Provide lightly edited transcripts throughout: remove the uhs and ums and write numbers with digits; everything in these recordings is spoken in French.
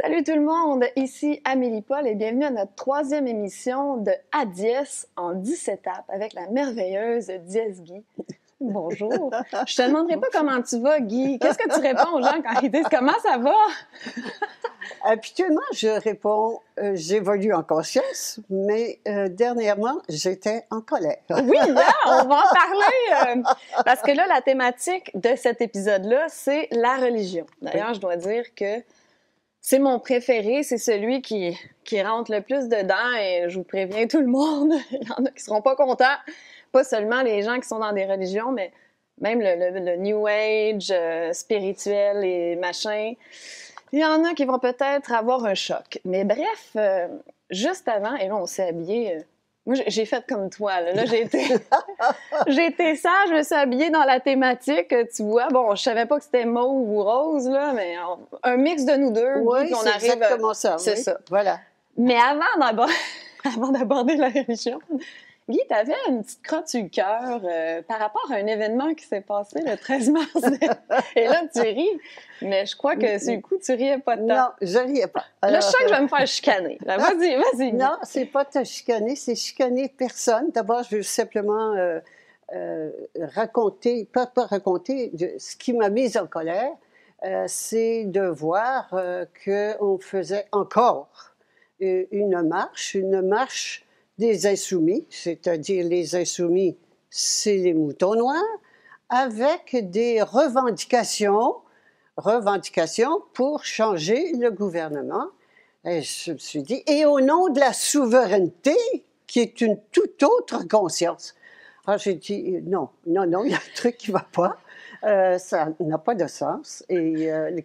Salut tout le monde, ici Amélie Paul et bienvenue à notre troisième émission de À Dièse en 10 étapes avec la merveilleuse Dièse Guy. Bonjour. Je te demanderai pas comment tu vas, Guy. Qu'est-ce que tu réponds aux gens quand ils disent comment ça va? Habituellement, je réponds j'évolue en conscience, mais dernièrement, j'étais en colère. Oui, là, on va en parler parce que là, la thématique de cet épisode-là, c'est la religion. D'ailleurs, je dois dire que c'est mon préféré, c'est celui qui rentre le plus dedans et je vous préviens tout le monde, il y en a qui seront pas contents, pas seulement les gens qui sont dans des religions, mais même le New Age spirituel et machin. Il y en a qui vont peut-être avoir un choc. Mais bref, juste avant, et là on s'est habillés. Moi, j'ai fait comme toi. Là, j'ai été sage, je me suis habillée dans la thématique, tu vois. Bon, je savais pas que c'était mauve ou rose, là, mais un mix de nous deux. Oui, puis on c'est arrive, exactement ça. c'est oui. ça. Voilà. Mais avant d'aborder la religion, Guy, tu avais une petite crotte sur le cœur par rapport à un événement qui s'est passé le 13 mars. Et là, tu ris, mais je crois que sur le coup, tu riais pas de temps. Non, je riais pas. Alors, là, je sens que je vais me faire chicaner. Là, vas-y. Guy. Non, c'est pas te chicaner, c'est chicaner personne. D'abord, je veux simplement raconter, pas raconter, ce qui m'a mise en colère, c'est de voir qu'on faisait encore une marche des insoumis, c'est-à-dire les insoumis, c'est les moutons noirs, avec des revendications pour changer le gouvernement. Et je me suis dit, et au nom de la souveraineté, qui est une toute autre conscience. Alors j'ai dit, non, il y a un truc qui ne va pas. Ça n'a pas de sens. Et le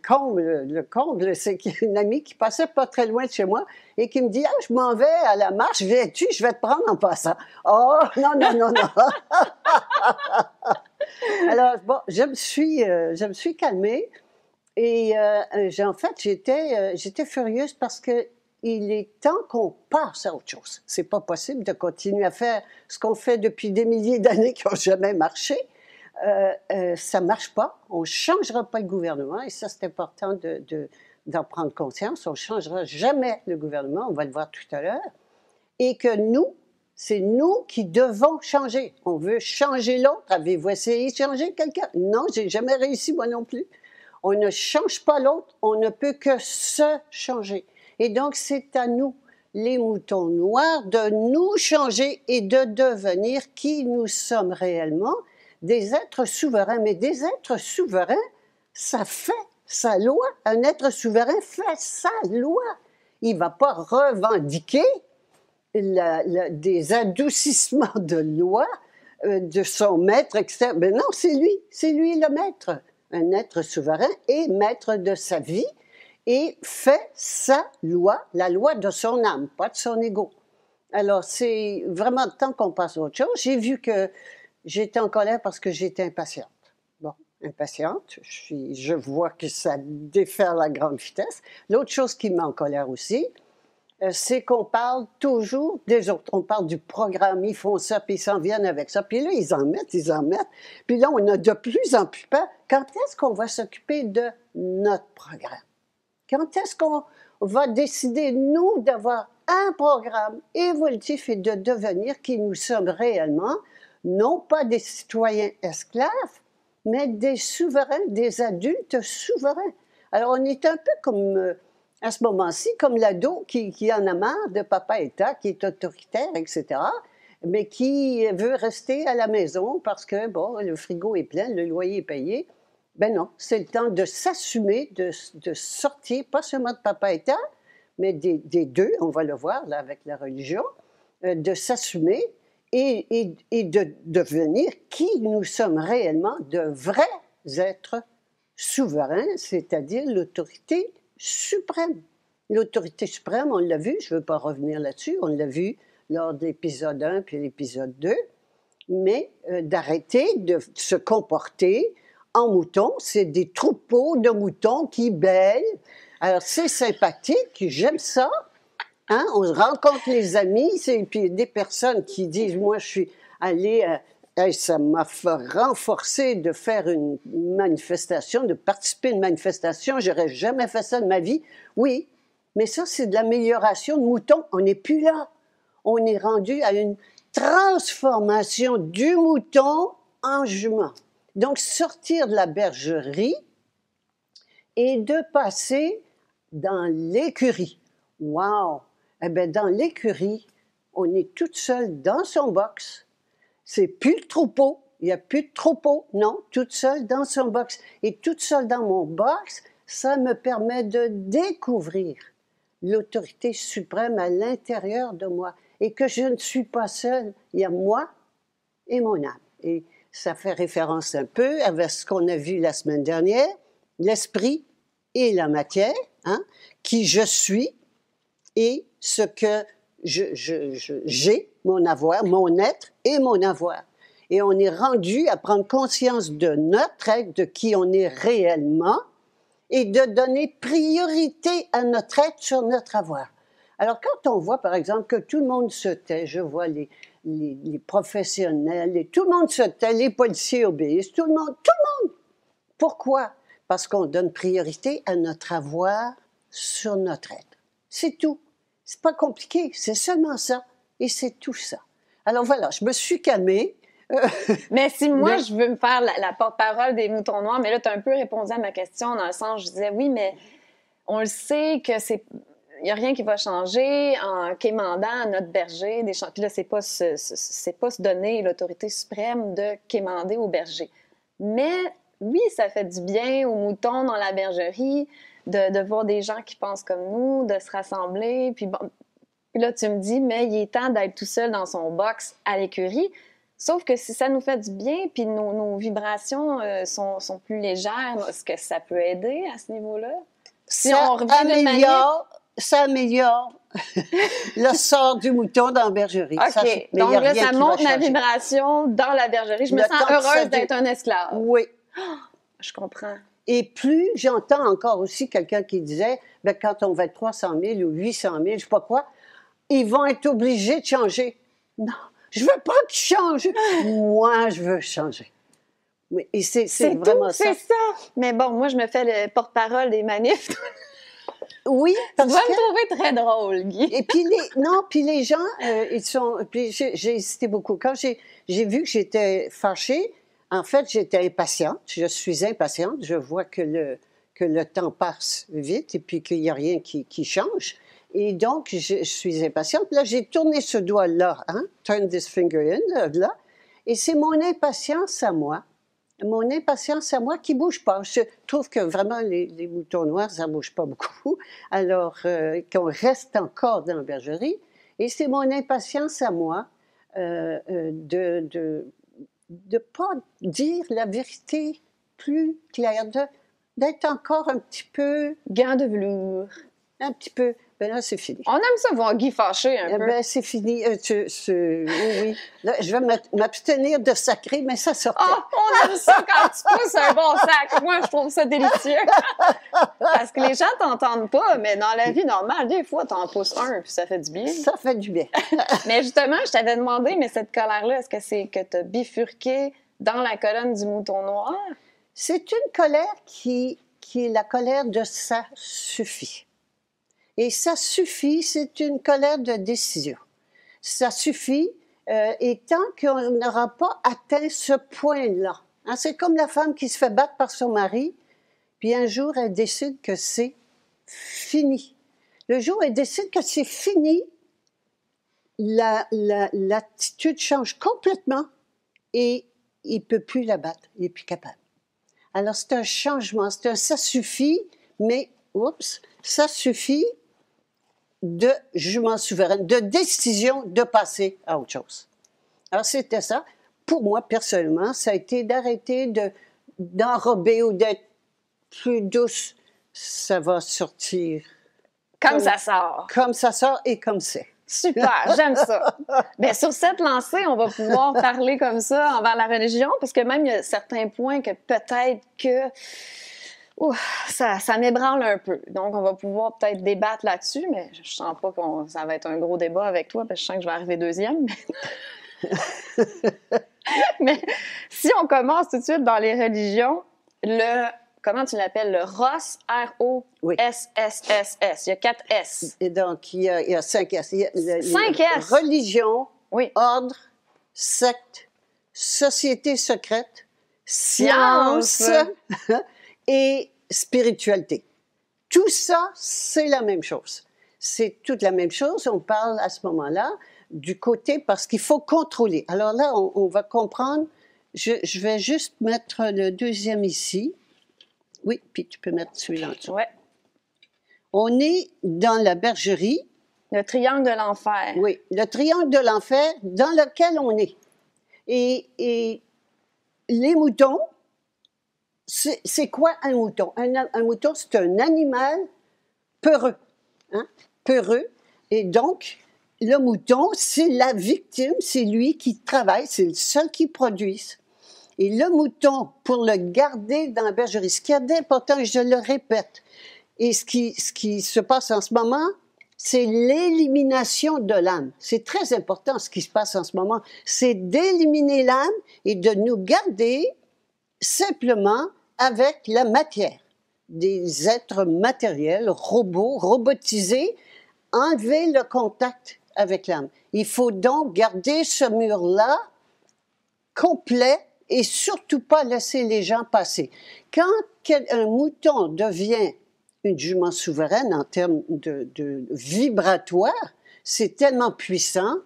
comble, c'est qu'il y a une amie qui passait pas très loin de chez moi et qui me dit, je m'en vais à la marche, viens-tu, je vais te prendre en passant. Oh, non. Alors, bon, je me suis calmée et en fait, j'étais furieuse parce que il est temps qu'on passe à autre chose. C'est pas possible de continuer à faire ce qu'on fait depuis des milliers d'années qui n'ont jamais marché. Ça ne marche pas, on ne changera pas le gouvernement, et ça c'est important d'en prendre conscience, on ne changera jamais le gouvernement, on va le voir tout à l'heure, et que c'est nous qui devons changer. On veut changer l'autre. Avez-vous essayé de changer quelqu'un? Non, j'ai jamais réussi, moi non plus. On ne change pas l'autre, on ne peut que se changer. Et donc c'est à nous, les moutons noirs, de nous changer et de devenir qui nous sommes réellement, des êtres souverains. Mais des êtres souverains, ça fait sa loi. Un être souverain fait sa loi. Il ne va pas revendiquer des adoucissements de loi de son maître, etc. Mais non, c'est lui le maître. Un être souverain est maître de sa vie et fait sa loi, la loi de son âme, pas de son ego. Alors, c'est vraiment temps qu'on passe à autre chose. J'ai vu que j'étais en colère parce que j'étais impatiente. Bon, impatiente, je vois que ça déferle à grande vitesse. L'autre chose qui me met en colère aussi, c'est qu'on parle toujours des autres. On parle du programme, ils font ça, puis ils s'en viennent avec ça. Puis là, ils en mettent. Puis là, on a de plus en plus peur. Quand est-ce qu'on va s'occuper de notre programme? Quand est-ce qu'on va décider, nous, d'avoir un programme évolutif et de devenir qui nous sommes réellement, non pas des citoyens esclaves, mais des souverains, des adultes souverains. Alors, on est un peu comme, à ce moment-ci, comme l'ado qui en a marre de papa État, qui est autoritaire, etc., mais qui veut rester à la maison parce que, bon, le frigo est plein, le loyer est payé. Ben non, c'est le temps de s'assumer, de sortir, pas seulement de papa État, mais des deux, on va le voir là avec la religion, de s'assumer et de devenir qui nous sommes réellement, de vrais êtres souverains, c'est-à-dire l'autorité suprême. L'autorité suprême, on l'a vu, je ne veux pas revenir là-dessus, on l'a vu lors de l'épisode 1 puis l'épisode 2, mais d'arrêter de se comporter en mouton, c'est des troupeaux de moutons qui bêlent. Alors, c'est sympathique, j'aime ça. Hein? On rencontre les amis, puis des personnes qui disent, moi, je suis allée, ça m'a renforcé de faire une manifestation, de participer à une manifestation, j'aurais jamais fait ça de ma vie. Oui, Mais ça, c'est de l'amélioration de mouton. On n'est plus là. On est rendu à une transformation du mouton en jument. Donc, sortir de la bergerie et de passer dans l'écurie. Wow! Eh bien, dans l'écurie, on est toute seule dans son box. C'est plus le troupeau. Il n'y a plus de troupeau. Non, toute seule dans son box. Et toute seule dans mon box, ça me permet de découvrir l'autorité suprême à l'intérieur de moi. Et que je ne suis pas seule. Il y a moi et mon âme. Et ça fait référence un peu avec ce qu'on a vu la semaine dernière, l'esprit et la matière, hein, qui je suis et ce que j'ai, mon avoir, mon être et mon avoir. Et on est rendu à prendre conscience de notre être, de qui on est réellement, et de donner priorité à notre être sur notre avoir. Alors, quand on voit, par exemple, que tout le monde se tait, je vois les professionnels, et tout le monde se tait, les policiers obéissent, tout le monde. Pourquoi? Parce qu'on donne priorité à notre avoir sur notre être. C'est tout. C'est pas compliqué, c'est seulement ça. Et c'est tout ça. Alors voilà, je me suis calmée. Mais si moi, je veux me faire la porte-parole des moutons noirs, mais là, tu as un peu répondu à ma question dans le sens, je disais, oui, mais on le sait que c'est... Il n'y a rien qui va changer en quémandant notre berger des champs. Puis là, c'est pas se donner l'autorité suprême de quémander au berger. Mais oui, ça fait du bien aux moutons dans la bergerie de voir des gens qui pensent comme nous, de se rassembler. Puis, bon, puis là, tu me dis, mais il est temps d'être tout seul dans son box à l'écurie. Sauf que si ça nous fait du bien, puis nos vibrations sont plus légères, est-ce que ça peut aider à ce niveau-là? Si ça on revient ça améliore le sort du mouton dans la bergerie. OK. Donc là, ça monte ma vibration dans la bergerie. Je me sens heureuse d'être un esclave. Oui. Oh, je comprends. Et plus j'entends encore aussi quelqu'un qui disait, bien, quand on va être 300 000 ou 800 000, je ne sais pas quoi, ils vont être obligés de changer. Non, je ne veux pas qu'ils changent. Moi, je veux changer. Oui, et c'est vraiment ça. C'est ça. Mais bon, moi, je me fais le porte-parole des manifs. Oui, parce que... Tu vas me trouver très drôle, Guy. Et puis les gens, ils sont... Puis j'ai hésité beaucoup. Quand j'ai vu que j'étais fâchée, en fait, j'étais impatiente. Je suis impatiente. Je vois que le temps passe vite et puis qu'il n'y a rien qui change. Et donc, je suis impatiente. Là, j'ai tourné ce doigt-là, hein? Turn this finger in, là. Et c'est mon impatience à moi. Mon impatience à moi qui ne bouge pas. Je trouve que vraiment, les moutons noirs, ça ne bouge pas beaucoup. Alors, qu'on reste encore dans la bergerie. Et c'est mon impatience à moi de ne pas dire la vérité plus claire, d'être encore un petit peu... Gant de velours. Un petit peu. Ben là, c'est fini. On aime ça voir Guy fâché un peu. Ben, c'est fini. Oui. Là, je vais m'abstenir de sacrer, mais ça sortait. Ah, on aime ça quand tu pousses un bon sac. Moi, je trouve ça délicieux. Parce que les gens t'entendent pas, mais dans la vie normale, des fois, t'en pousses un, puis ça fait du bien. Ça fait du bien. Mais justement, je t'avais demandé, mais cette colère-là, est-ce que c'est que tu as bifurqué dans la colonne du mouton noir? C'est une colère qui est la colère de ça suffit. Et ça suffit, c'est une colère de décision. Ça suffit, et tant qu'on n'aura pas atteint ce point-là. Hein, c'est comme la femme qui se fait battre par son mari, puis un jour, elle décide que c'est fini. Le jour où elle décide que c'est fini, l'attitude change complètement et il ne peut plus la battre, il n'est plus capable. Alors, c'est un changement, ça suffit, mais, ça suffit de jugement souverain, de décision de passer à autre chose. Alors, c'était ça. Pour moi, personnellement, ça a été d'arrêter d'enrober ou d'être plus douce. Ça va sortir. Comme ça sort. Comme ça sort et comme c'est. Super, j'aime ça. Bien, sur cette lancée, on va pouvoir parler comme ça envers la religion, parce que même il y a certains points que peut-être que ça m'ébranle un peu. Donc, on va pouvoir peut-être débattre là-dessus, mais je sens pas que ça va être un gros débat avec toi, parce que je sens que je vais arriver deuxième. Mais si on commence tout de suite dans les religions, le comment tu l'appelles? Le Ross, R-O-S-S-S-S. Il y a 4 S. Et donc, il y a 5 S. Il y a 5 S? Religion, Oui. ordre, secte, société secrète, Science. science et spiritualité. Tout ça, c'est la même chose. C'est toute la même chose. On parle à ce moment-là du côté, parce qu'il faut contrôler. Alors là, on va comprendre. Je vais juste mettre le deuxième ici. Oui, puis tu peux mettre celui-là en dessous. Ouais. On est dans la bergerie. Le triangle de l'enfer. Oui, le triangle de l'enfer dans lequel on est. Et les moutons, c'est quoi un mouton? Un mouton, c'est un animal peureux. Hein? Peureux. Et donc, le mouton, c'est la victime, c'est lui qui travaille, c'est le seul qui produise. Et le mouton, pour le garder dans la bergerie, ce qu'il y a d'important, et je le répète, et ce qui se passe en ce moment, c'est l'élimination de l'âme. C'est très important ce qui se passe en ce moment. C'est d'éliminer l'âme et de nous garder simplement avec la matière. Des êtres matériels, robots, robotisés, enlever le contact avec l'âme. Il faut donc garder ce mur-là complet et surtout pas laisser les gens passer. Quand un mouton devient une jument souveraine en termes de vibratoire, c'est tellement puissant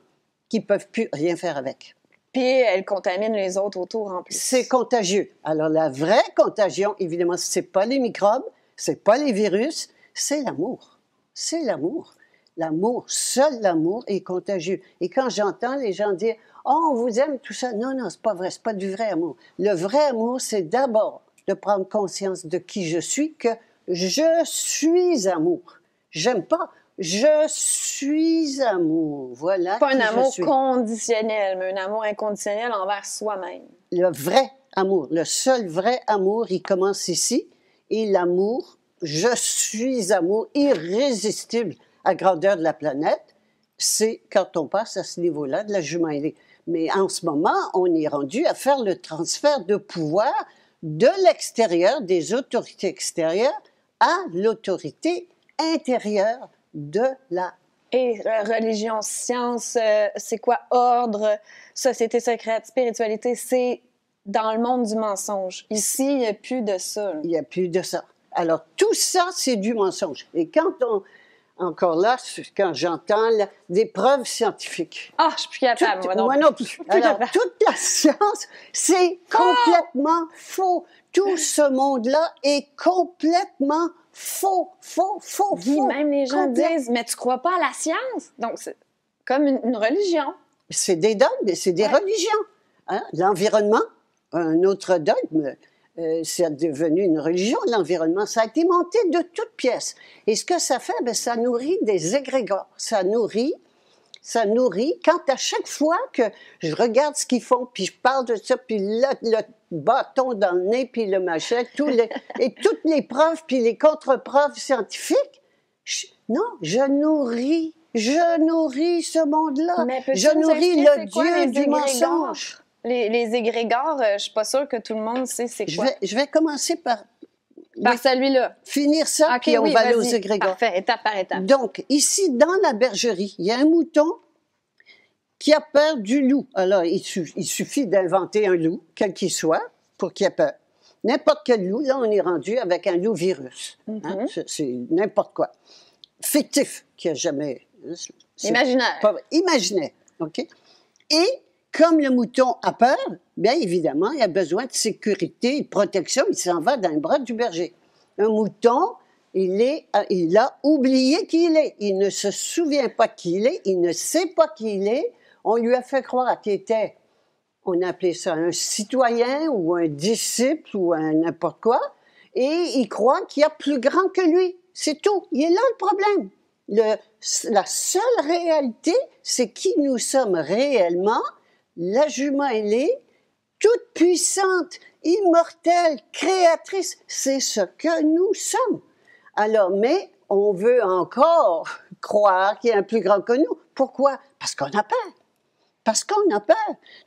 qu'ils ne peuvent plus rien faire avec. Puis elle contamine les autres autour en plus. C'est contagieux. Alors la vraie contagion, évidemment, ce n'est pas les microbes, ce n'est pas les virus, c'est l'amour. C'est l'amour. L'amour, seul l'amour est contagieux. Et quand j'entends les gens dire « Oh, on vous aime, tout ça », non, non, c'est pas vrai, c'est pas du vrai amour. Le vrai amour, c'est d'abord de prendre conscience de qui je suis, que je suis amour. J'aime pas, je suis amour. Voilà. Pas un amour conditionnel, mais un amour inconditionnel envers soi-même. Le vrai amour, le seul vrai amour, il commence ici. Et l'amour, je suis amour irrésistible à grandeur de la planète, c'est quand on passe à ce niveau-là de la jument ailée. Mais en ce moment, on est rendu à faire le transfert de pouvoir de l'extérieur, des autorités extérieures, à l'autorité intérieure de la... Et religion, science, c'est quoi ordre, société secrète, spiritualité, c'est dans le monde du mensonge. Ici, il n'y a plus de ça. Là. Il n'y a plus de ça. Alors, tout ça, c'est du mensonge. Et quand on... Encore là, quand j'entends des preuves scientifiques. Ah, je suis plus capable, moi non plus. Alors, toute la science, c'est complètement faux. Tout ce monde-là est complètement faux. Guy, même les gens disent, mais tu crois pas à la science? Donc, c'est comme une religion. C'est des dogmes, c'est des religions. Hein? L'environnement, un autre dogme, c'est devenu une religion, l'environnement. Ça a été monté de toutes pièces. Et ce que ça fait, bien, ça nourrit des égrégores. Ça nourrit, quand à chaque fois que je regarde ce qu'ils font, puis je parle de ça, puis le bâton dans le nez, puis le machin, et toutes les preuves, puis les contre-preuves scientifiques, je nourris ce monde-là. Je nourris le Dieu du mensonge. Les égrégores, je ne suis pas sûre que tout le monde sait c'est quoi. Je vais commencer par celui-là. Finir ça, okay, puis on va aller aux égrégores. Parfait, étape par étape. Donc, ici, dans la bergerie, il y a un mouton qui a peur du loup. Alors, il suffit d'inventer un loup, quel qu'il soit, pour qu'il ait peur. N'importe quel loup, là, on est rendu avec un loup virus. Hein? C'est n'importe quoi. Fictif, qui n'a jamais... Imaginaire. Imaginaire, OK? Et comme le mouton a peur, bien évidemment, il a besoin de sécurité et de protection. Il s'en va dans les bras du berger. Un mouton, il a oublié qui il est. Il ne se souvient pas qui il est. Il ne sait pas qui il est. On lui a fait croire qu'il était, on appelait ça un citoyen ou un disciple ou un n'importe quoi. Et il croit qu'il y a plus grand que lui. C'est tout. Il est là le problème. La seule réalité, c'est qui nous sommes réellement. La jument ailée, toute puissante, immortelle, créatrice, c'est ce que nous sommes. Alors, mais on veut encore croire qu'il y a un plus grand que nous. Pourquoi? Parce qu'on a peur. Parce qu'on a peur.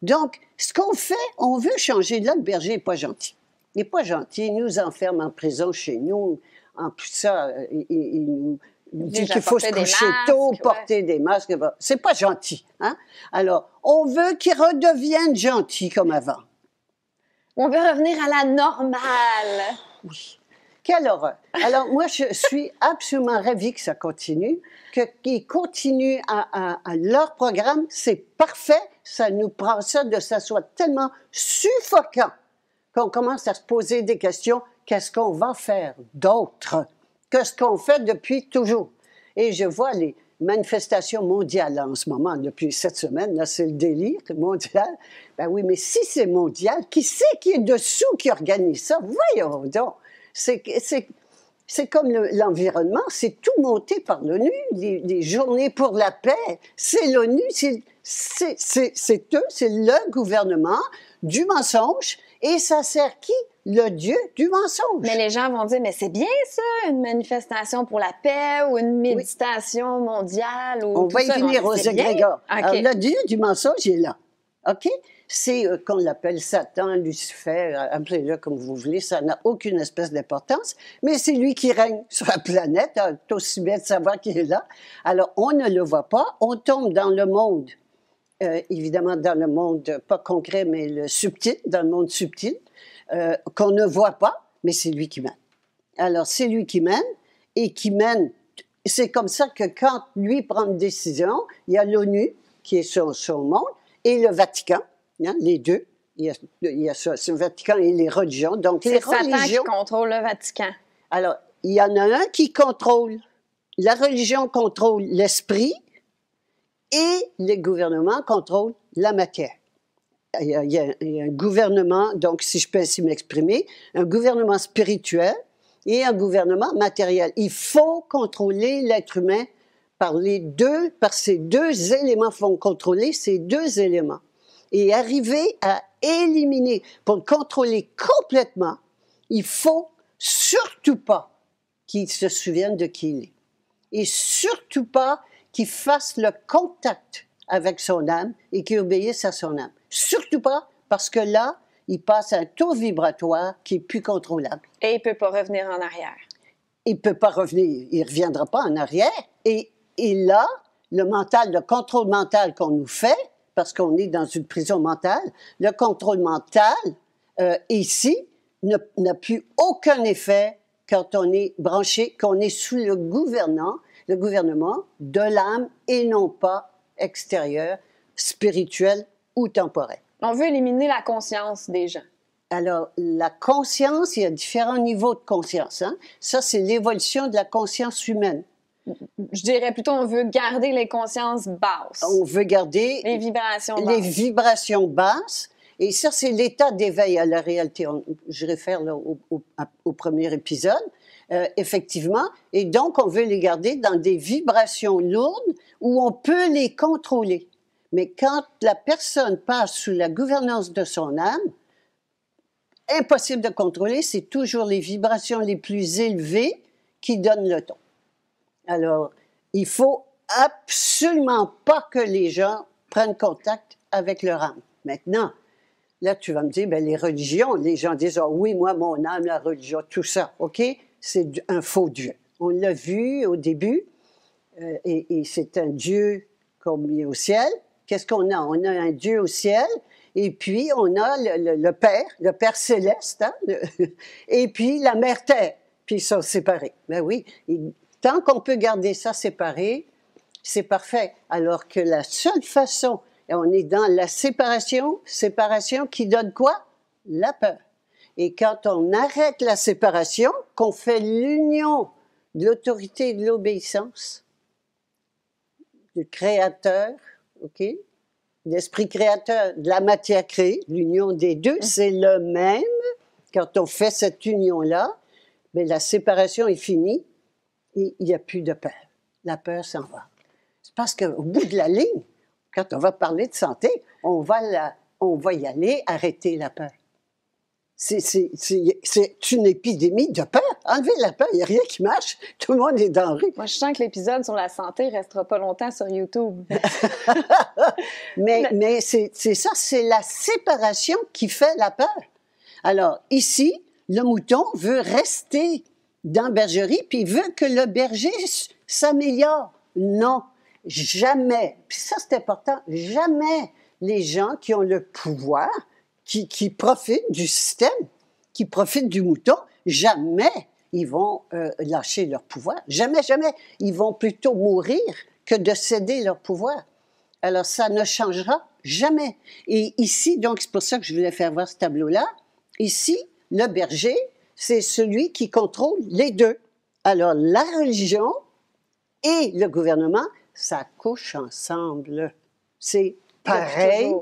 Donc, ce qu'on fait, on veut changer. Là, le berger n'est pas gentil. Il n'est pas gentil. Il nous enferme en prison chez nous. En plus ça, il nous dit qu'il faut se coucher tôt, porter des masques. C'est pas gentil. Hein? Alors, on veut qu'il redevienne gentil comme avant. On veut revenir à la normale. Oui. Quelle horreur. Alors, moi, je suis absolument ravie que ça continue, qu'ils continuent à leur programme. C'est parfait. Ça nous prend ça de ça soit tellement suffocant qu'on commence à se poser des questions. Qu'est-ce qu'on va faire d'autre que ce qu'on fait depuis toujours? Et je vois les manifestations mondiales en ce moment, depuis cette semaine, là, c'est le délire mondial. Ben oui, mais si c'est mondial, qui c'est qui est dessous qui organise ça? Voyons donc. C'est comme l'environnement, c'est tout monté par l'ONU, les journées pour la paix, c'est l'ONU, c'est eux, c'est le gouvernement du mensonge, et ça sert qui? Le Dieu du mensonge. Mais les gens vont dire, mais c'est bien ça, une manifestation pour la paix ou une méditation mondiale. Ou on va y venir aux égrégores. Okay. Alors, le Dieu du mensonge est là. OK? C'est qu'on l'appelle Satan, Lucifer, appelez-le comme vous voulez, ça n'a aucune espèce d'importance, mais c'est lui qui règne sur la planète, c'est aussi bien de savoir qu'il est là. Alors, on ne le voit pas, on tombe dans le monde, évidemment dans le monde, pas concret, mais le subtil, dans le monde subtil, qu'on ne voit pas, mais c'est lui qui mène. Alors, c'est lui qui mène, et qui mène, c'est comme ça que quand lui prend une décision, il y a l'ONU, qui est sur son monde, et le Vatican, hein, les deux. Il y a ça, c'est le Vatican et les religions. Donc, les religions. C'est Satan qui contrôle le Vatican. Alors, il y en a un qui contrôle. La religion contrôle l'esprit et les gouvernements contrôlent la matière. Il y a un gouvernement, donc, si je peux ainsi m'exprimer, un gouvernement spirituel et un gouvernement matériel. Il faut contrôler l'être humain par ces deux éléments, font contrôler ces deux éléments. Et arriver à éliminer, pour le contrôler complètement, il faut surtout pas qu'il se souvienne de qui il est. Et surtout pas qu'il fasse le contact avec son âme et qu'il obéisse à son âme. Surtout pas, parce que là, il passe un taux vibratoire qui est plus contrôlable. Et il peut pas revenir en arrière. Il peut pas revenir, il reviendra pas en arrière. Et là, le mental, le contrôle mental qu'on nous fait, parce qu'on est dans une prison mentale, le contrôle mental, ici, n'a plus aucun effet quand on est branché, qu'on est sous le gouvernement de l'âme et non pas extérieur, spirituel ou temporel. On veut éliminer la conscience des gens. Alors, la conscience, il y a différents niveaux de conscience. Hein? Ça, c'est l'évolution de la conscience humaine. Je dirais plutôt, on veut garder les consciences basses. On veut garder les vibrations basses. Les vibrations basses. Et ça, c'est l'état d'éveil à la réalité. Je réfère là, au premier épisode, effectivement. Et donc, on veut les garder dans des vibrations lourdes où on peut les contrôler. Mais quand la personne passe sous la gouvernance de son âme, impossible de contrôler, c'est toujours les vibrations les plus élevées qui donnent le ton. Alors, il faut absolument pas que les gens prennent contact avec leur âme. Maintenant, là, tu vas me dire, bien, les religions, les gens disent, ah oui, moi, mon âme, la religion, tout ça, OK? C'est un faux Dieu. On l'a vu au début, et c'est un Dieu comme il est au ciel. Qu'est-ce qu'on a? On a un Dieu au ciel, et puis on a le Père céleste, hein? Et puis la Mère Terre, puis ils sont séparés. Ben oui, tant qu'on peut garder ça séparé, c'est parfait. Alors que la seule façon, et on est dans la séparation qui donne quoi? La peur. Et quand on arrête la séparation, qu'on fait l'union de l'autorité et de l'obéissance, du Créateur, OK? L'esprit créateur, de la matière créée, l'union des deux, c'est le même. Quand on fait cette union-là, bien, la séparation est finie et il n'y a plus de peur. La peur s'en va. C'est parce qu'au bout de la ligne, quand on va parler de santé, on va y aller arrêter la peur. C'est une épidémie de peur. Enlevez la peur, il n'y a rien qui marche. Tout le monde est dans la rue. Moi, je sens que l'épisode sur la santé ne restera pas longtemps sur YouTube. mais c'est ça, c'est la séparation qui fait la peur. Alors, ici, le mouton veut rester dans la bergerie, puis il veut que le berger s'améliore. Non, jamais. Puis ça, c'est important. Jamais les gens qui ont le pouvoir, qui profitent du système, qui profitent du mouton, jamais ils vont lâcher leur pouvoir. Jamais, jamais. Ils vont plutôt mourir que de céder leur pouvoir. Alors, ça ne changera jamais. Et ici, donc, c'est pour ça que je voulais faire voir ce tableau-là. Ici, le berger, c'est celui qui contrôle les deux. Alors, la religion et le gouvernement, ça couche ensemble. C'est pareil,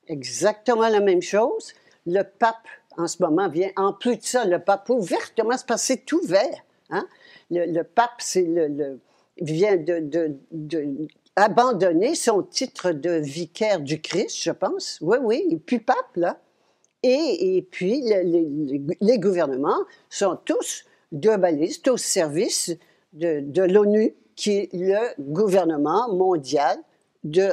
exactement la même chose. Le pape, en ce moment, vient, en plus de ça, le pape, ouvertement, c'est parce que c'est ouvert. Hein? Le pape, vient de abandonner son titre de vicaire du Christ, je pense. Oui, oui, il n'est plus pape, là. Et puis, les gouvernements sont tous globalistes au service de l'ONU, qui est le gouvernement mondial de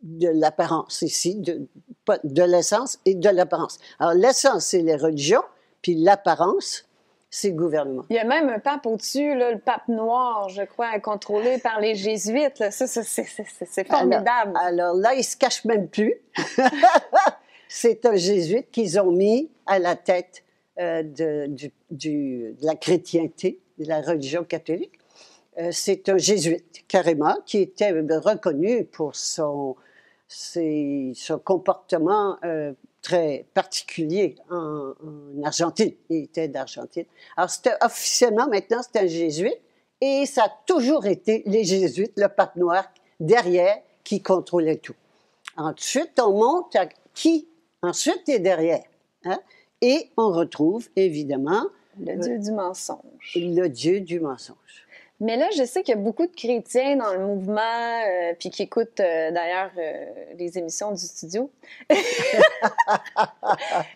l'apparence ici, de l'essence et de l'apparence. Alors, l'essence, c'est les religions, puis l'apparence, c'est le gouvernement. Il y a même un pape au-dessus, là, le pape noir, je crois, contrôlé par les jésuites. Là. Ça, c'est formidable. Alors là, il ne se cache même plus. C'est un jésuite qu'ils ont mis à la tête de la chrétienté, de la religion catholique. C'est un jésuite, carrément, qui était reconnu pour son comportement très particulier en Argentine. Il était d'Argentine. Alors, officiellement, maintenant, c'est un jésuite, et ça a toujours été les jésuites, le pape noir, derrière, qui contrôlait tout. Ensuite, on monte à qui ensuite est derrière. Hein? Et on retrouve, évidemment... Le Dieu du mensonge. Le Dieu du mensonge. Mais là, je sais qu'il y a beaucoup de chrétiens dans le mouvement, puis qui écoutent d'ailleurs les émissions du studio.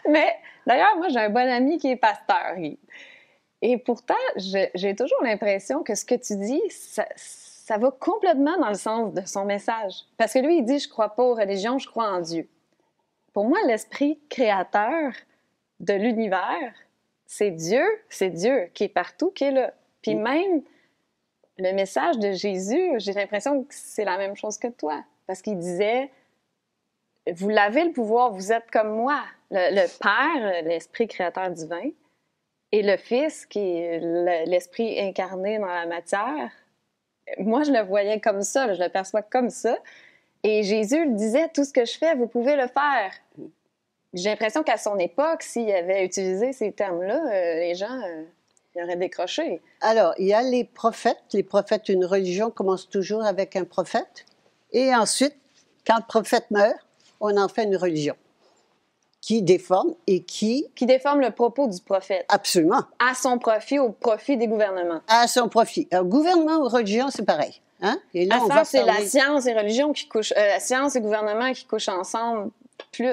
Mais d'ailleurs, moi, j'ai un bon ami qui est pasteur. Et pourtant, j'ai toujours l'impression que ce que tu dis, ça va complètement dans le sens de son message. Parce que lui, il dit, je crois pas aux religions, je crois en Dieu. Pour moi, l'esprit créateur de l'univers, c'est Dieu qui est partout, qui est là. Puis même... Le message de Jésus, j'ai l'impression que c'est la même chose que toi. Parce qu'il disait, vous l'avez le pouvoir, vous êtes comme moi. Le Père, l'Esprit créateur divin, et le Fils, qui est l'Esprit incarné dans la matière. Moi, je le voyais comme ça, je le perçois comme ça. Et Jésus le disait, tout ce que je fais, vous pouvez le faire. J'ai l'impression qu'à son époque, s'il avait utilisé ces termes-là, les gens... Il aurait décroché. Alors, il y a les prophètes. Les prophètes, une religion commence toujours avec un prophète. Et ensuite, quand le prophète meurt, on en fait une religion qui déforme et qui déforme le propos du prophète. Absolument. À son profit, au profit des gouvernements. À son profit. Alors, gouvernement ou religion, c'est pareil. Hein? Et là, c'est la science et religion qui couchent... la science et gouvernement qui couchent ensemble,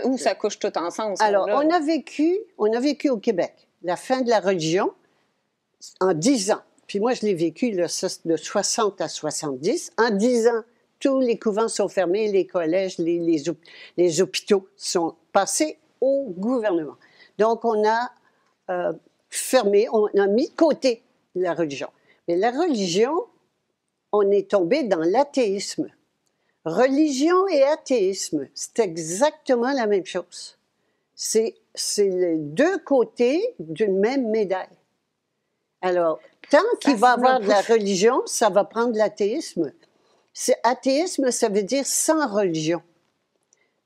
ou ça couche tout ensemble. Alors, on a vécu au Québec la fin de la religion en 10 ans. Puis moi, je l'ai vécu de 60 à 70. En 10 ans, tous les couvents sont fermés, les collèges, les hôpitaux sont passés au gouvernement. Donc, on a fermé, on a mis de côté la religion. Mais la religion, on est tombé dans l'athéisme. Religion et athéisme, c'est exactement la même chose. C'est les deux côtés d'une même médaille. Alors, tant qu'il va y avoir de la religion, ça va prendre l'athéisme. Athéisme, ça veut dire sans religion.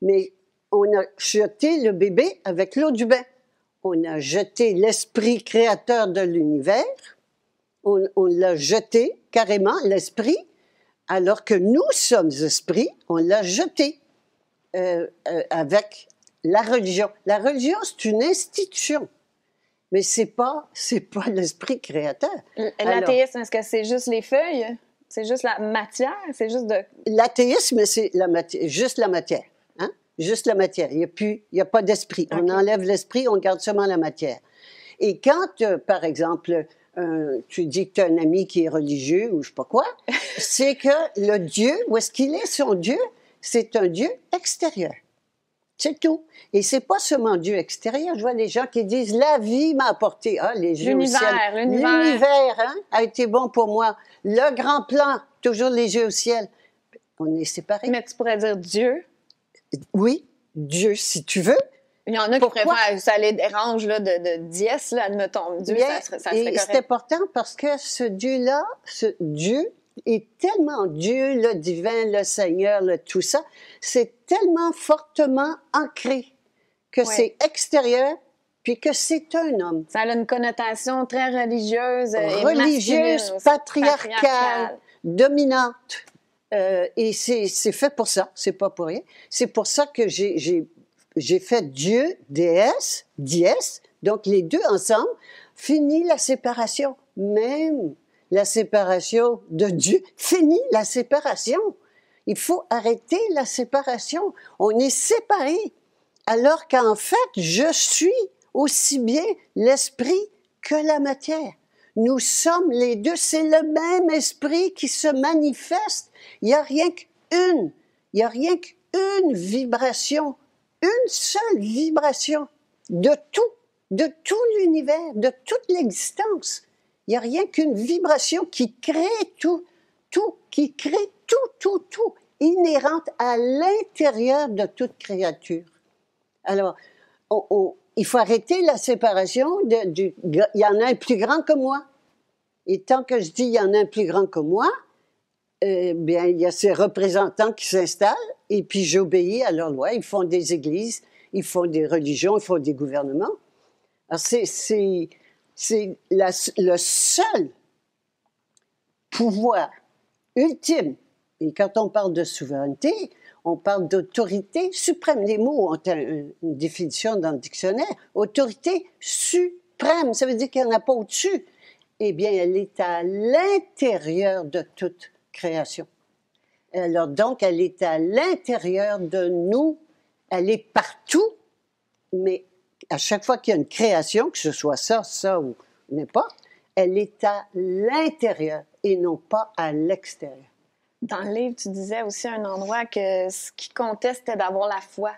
Mais on a jeté le bébé avec l'eau du bain. On a jeté l'esprit créateur de l'univers. On l'a jeté carrément, l'esprit, alors que nous sommes esprits, on l'a jeté avec la religion. La religion, c'est une institution. Mais c'est pas l'esprit créateur. L'athéisme, est-ce que c'est juste les feuilles? C'est juste la matière? C'est juste de... L'athéisme, c'est juste la matière. Hein? Juste la matière. Il n'y a pas d'esprit. Okay. On enlève l'esprit, on garde seulement la matière. Et quand, par exemple, tu dis que tu as un ami qui est religieux ou je sais pas quoi, c'est que le Dieu, où est-ce qu'il est son Dieu? C'est un Dieu extérieur. C'est tout. Et c'est pas seulement Dieu extérieur. Je vois des gens qui disent, la vie m'a apporté. Ah, les yeux au ciel. L'univers, hein, a été bon pour moi. Le grand plan, toujours les yeux au ciel. On est séparés. Mais tu pourrais dire Dieu. Oui, Dieu, si tu veux. Il y en a qui préfèrent, ça les dérange là, de dièse, là, admettons. Dieu, bien, ça serait correct. C'est important parce que ce Dieu-là, ce Dieu est tellement Dieu, le divin, le Seigneur, le tout ça, c'est tellement fortement ancré que c'est extérieur, puis que c'est un homme. Ça a une connotation très religieuse. Religieuse, patriarcale, dominante. Et c'est fait pour ça, c'est pas pour rien. C'est pour ça que j'ai fait Dieu, déesse, dièse, donc les deux ensemble, fini la séparation. Même la séparation de Dieu, fini la séparation. Il faut arrêter la séparation. On est séparés. Alors qu'en fait, je suis aussi bien l'esprit que la matière. Nous sommes les deux, c'est le même esprit qui se manifeste. Il n'y a rien qu'une, il n'y a rien qu'une vibration, une seule vibration de tout l'univers, de toute l'existence. Il n'y a rien qu'une vibration qui crée tout, qui crée tout, inhérente à l'intérieur de toute créature. Alors, il faut arrêter la séparation. Il y en a un plus grand que moi. Et tant que je dis il y en a un plus grand que moi, bien, il y a ces représentants qui s'installent et puis j'obéis à leurs lois. Ils font des églises, ils font des religions, ils font des gouvernements. Alors, c'est le seul pouvoir ultime. Et quand on parle de souveraineté, on parle d'autorité suprême. Les mots ont une définition dans le dictionnaire. Autorité suprême, ça veut dire qu'il n'y en a pas au-dessus. Eh bien, elle est à l'intérieur de toute création. Alors donc, elle est à l'intérieur de nous. Elle est partout, mais à chaque fois qu'il y a une création, que ce soit ça ou n'importe, elle est à l'intérieur et non pas à l'extérieur. Dans le livre, tu disais aussi à un endroit que ce qui comptait, c'était d'avoir la foi.